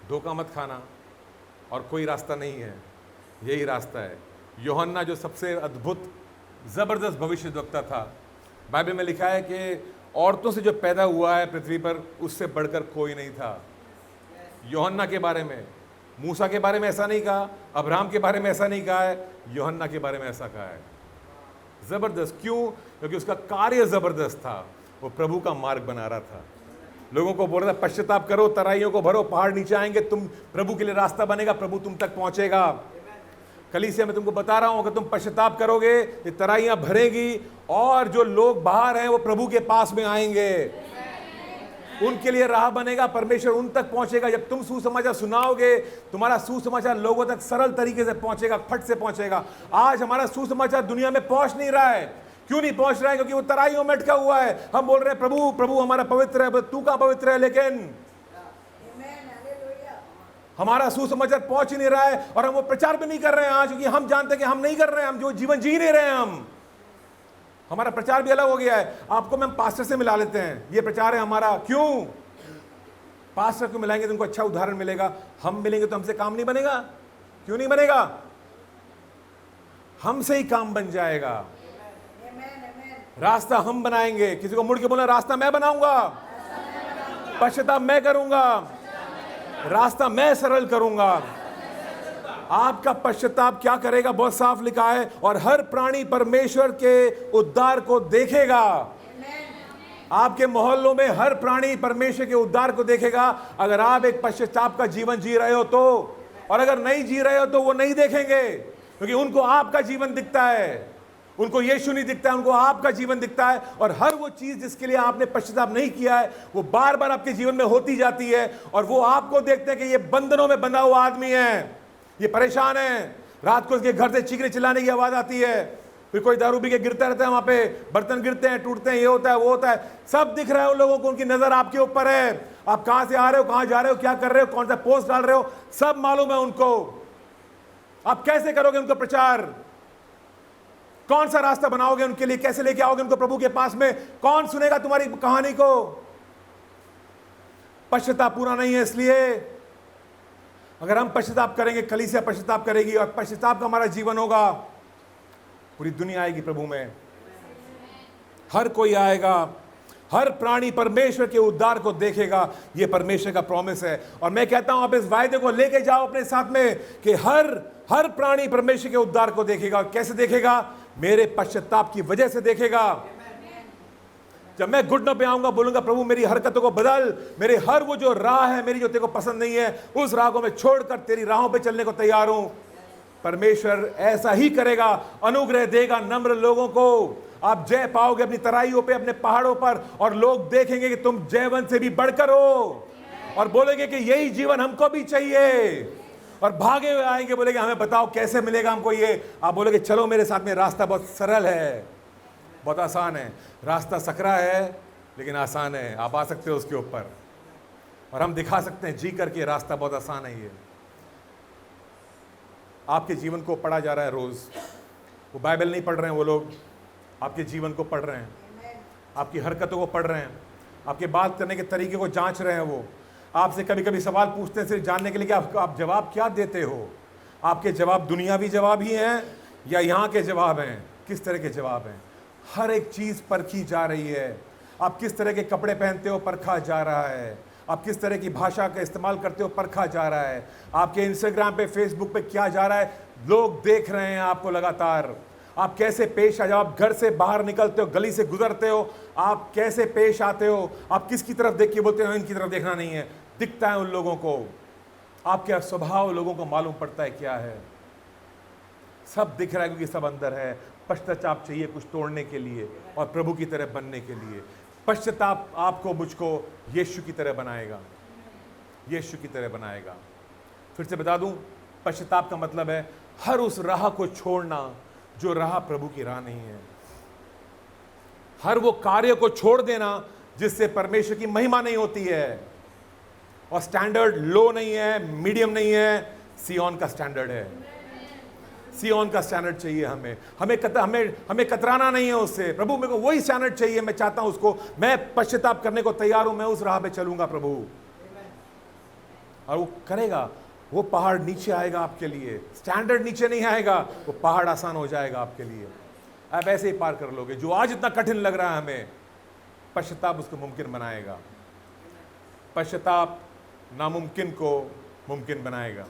धोखा मत खाना, और कोई रास्ता नहीं है, यही रास्ता है। यूहन्ना जो सबसे अद्भुत ज़बरदस्त भविष्यद्वक्ता था, बाइबल में लिखा है कि औरतों से जो पैदा हुआ है पृथ्वी पर, उससे बढ़कर कोई नहीं था। यूहन्ना के बारे में, मूसा के बारे में ऐसा नहीं कहा, अब्राहम के बारे में ऐसा नहीं कहा है, यूहन्ना के बारे में ऐसा कहा है। ज़बरदस्त क्यों? क्योंकि उसका कार्य ज़बरदस्त था। वो प्रभु का मार्ग बना रहा था, लोगों को बोल रहा था पश्चाताप करो, तराइयों को भरो, पहाड़ नीचे आएंगे, तुम प्रभु के लिए रास्ता बनेगा, प्रभु तुम तक पहुंचेगा। कलीसिया में तुमको बता रहा हूं, अगर तुम पश्चाताप करोगे, ये तराइयां भरेगी, और जो लोग बाहर हैं वो प्रभु के पास में आएंगे, उनके लिए राह बनेगा, परमेश्वर उन तक पहुंचेगा। जब तुम सुसमाचार सुनाओगे, तुम्हारा सुसमाचार लोगों तक सरल तरीके से पहुंचेगा, फट से पहुंचेगा। आज हमारा सुसमाचार दुनिया में पहुंच नहीं रहा है। क्यों नहीं पहुंच रहा है? क्योंकि वो तराइयों में अटका हुआ है। हम बोल रहे हैं प्रभु प्रभु हमारा पवित्र है, तू का पवित्र है, लेकिन हमारा सुसमाचार पहुंच ही नहीं रहा है, और हम वो प्रचार भी नहीं कर रहे हैं आज, क्योंकि हम जानते हैं कि हम नहीं कर रहे हैं, हम जो जीवन जी नहीं रहे हैं, हमारा प्रचार भी अलग हो गया है। आपको मैं पास्टर से मिला लेते हैं, ये प्रचार है हमारा। क्यों? पास्टर को मिलाएंगे तो उनको अच्छा उदाहरण मिलेगा, हम मिलेंगे तो हमसे काम नहीं बनेगा। क्यों नहीं बनेगा? हमसे ही काम बन जाएगा। रास्ता हम बनाएंगे। किसी को मुड़ के बोलना, रास्ता मैं बनाऊंगा, पश्चाताप मैं करूंगा, रास्ता मैं सरल करूंगा। आपका पश्चाताप क्या करेगा? बहुत साफ लिखा है, और हर प्राणी परमेश्वर के उद्धार को देखेगा। आपके मोहल्लों में हर प्राणी परमेश्वर के उद्धार को देखेगा, अगर आप एक पश्चाताप का जीवन जी रहे हो तो। और अगर नहीं जी रहे हो तो वो नहीं देखेंगे, क्योंकि उनको आपका जीवन दिखता है, उनको यीशु नहीं दिखता है, उनको आपका जीवन दिखता है। और हर वो चीज जिसके लिए आपने पश्चाताप नहीं किया है, वो बार बार आपके जीवन में होती जाती है, और वो आपको देखते हैं कि ये बंधनों में बंधा हुआ आदमी है, ये परेशान है, रात को उसके घर से चीखने चिल्लाने की आवाज आती है, फिर कोई दारू पी के गिरता रहता है, वहां पे बर्तन गिरते हैं, टूटते हैं, ये होता है, वो होता है, सब दिख रहा है उन लोगों को। उनकी नजर आपके ऊपर है, आप कहां से आ रहे हो, कहां जा रहे हो, क्या कर रहे हो, कौन सा पोस्ट डाल रहे हो, सब मालूम है उनको। आप कैसे करोगे उनका प्रचार? कौन सा रास्ता बनाओगे उनके लिए? कैसे लेके आओगे उनको प्रभु के पास में? कौन सुनेगा तुम्हारी कहानी को? पश्चाताप पूरा नहीं है। इसलिए अगर हम पश्चाताप करेंगे, कलीसिया पश्चाताप करेगी और पश्चाताप का हमारा जीवन होगा, पूरी दुनिया आएगी प्रभु में। हर कोई आएगा, हर प्राणी परमेश्वर के उद्धार को देखेगा। यह परमेश्वर का प्रॉमिस है। और मैं कहता हूं आप इस वायदे को लेके जाओ अपने साथ में कि हर प्राणी परमेश्वर के उद्धार को देखेगा। कैसे देखेगा? मेरे पश्चाताप की वजह से देखेगा। जब मैं घुटनों पे आऊंगा, बोलूंगा प्रभु मेरी हरकतों को बदल, मेरे हर वो जो राह है मेरी जो तेरे को पसंद नहीं है, उस राह को मैं छोड़कर तेरी राहों पे चलने को तैयार हूं। परमेश्वर ऐसा ही करेगा, अनुग्रह देगा नम्र लोगों को। आप जय पाओगे अपनी तराइयों पे, अपने पहाड़ों पर, और लोग देखेंगे कि तुम जयवंत से भी बढ़कर हो, और बोलेंगे कि यही जीवन हमको भी चाहिए। और भागे हुए आएंगे, बोलेंगे हमें बताओ कैसे मिलेगा हमको ये। आप बोलेंगे चलो मेरे साथ में, रास्ता बहुत सरल है, बहुत आसान है। रास्ता सकरा है लेकिन आसान है, आप आ सकते हो उसके ऊपर, और हम दिखा सकते हैं जी करके रास्ता बहुत आसान है। ये आपके जीवन को पढ़ा जा रहा है रोज। वो बाइबल नहीं पढ़ रहे हैं वो लोग, आपके जीवन को पढ़ रहे हैं, आपकी हरकतों को पढ़ रहे हैं, आपके बात करने के तरीके को जांच रहे हैं। वो आपसे कभी कभी सवाल पूछते हैं सिर्फ जानने के लिए कि आप जवाब क्या देते हो। आपके जवाब दुनियावी जवाब ही हैं या यहाँ के जवाब हैं? किस तरह के जवाब हैं? हर एक चीज़ परखी जा रही है। आप किस तरह के कपड़े पहनते हो परखा जा रहा है। आप किस तरह की भाषा का इस्तेमाल करते हो परखा जा रहा है। आपके इंस्टाग्राम पे, फेसबुक पे क्या जा रहा है, लोग देख रहे हैं आपको लगातार। आप कैसे पेश आ जाओ, आप घर से बाहर निकलते हो, गली से गुजरते हो, आप कैसे पेश आते हो, आप किसकी तरफ देख के बोलते हो इनकी तरफ देखना नहीं है, दिखता है उन लोगों को। आपका स्वभाव लोगों को मालूम पड़ता है क्या है, सब दिख रहा है क्योंकि सब अंदर है। पश्चाताप चाहिए कुछ तोड़ने के लिए और प्रभु की तरह बनने के लिए। पश्चाताप आपको मुझको यीशु की तरह बनाएगा, यीशु की तरह बनाएगा। फिर से बता दूं, पश्चाताप का मतलब है हर उस राह को छोड़ना जो राह प्रभु की राह नहीं है। हर वो कार्य को छोड़ देना जिससे परमेश्वर की महिमा नहीं होती है। और स्टैंडर्ड लो नहीं है, मीडियम नहीं है, सियोन का स्टैंडर्ड है। सियोन का स्टैंडर्ड चाहिए हमें। हमें कतराना नहीं है उससे। प्रभु मेरे को वही स्टैंडर्ड चाहिए, मैं चाहता हूं उसको। मैं पश्चाताप करने को तैयार हूं, मैं उस राह पे चलूंगा प्रभु। और वो करेगा। वो पहाड़ नीचे आएगा आपके लिए, स्टैंडर्ड नीचे नहीं आएगा, वो पहाड़ आसान हो जाएगा आपके लिए। आप ऐसे ही पार कर लोगे। जो आज इतना कठिन लग रहा है हमें, पश्चाताप उसको मुमकिन बनाएगा। पश्चाताप नामुमकिन को मुमकिन बनाएगा।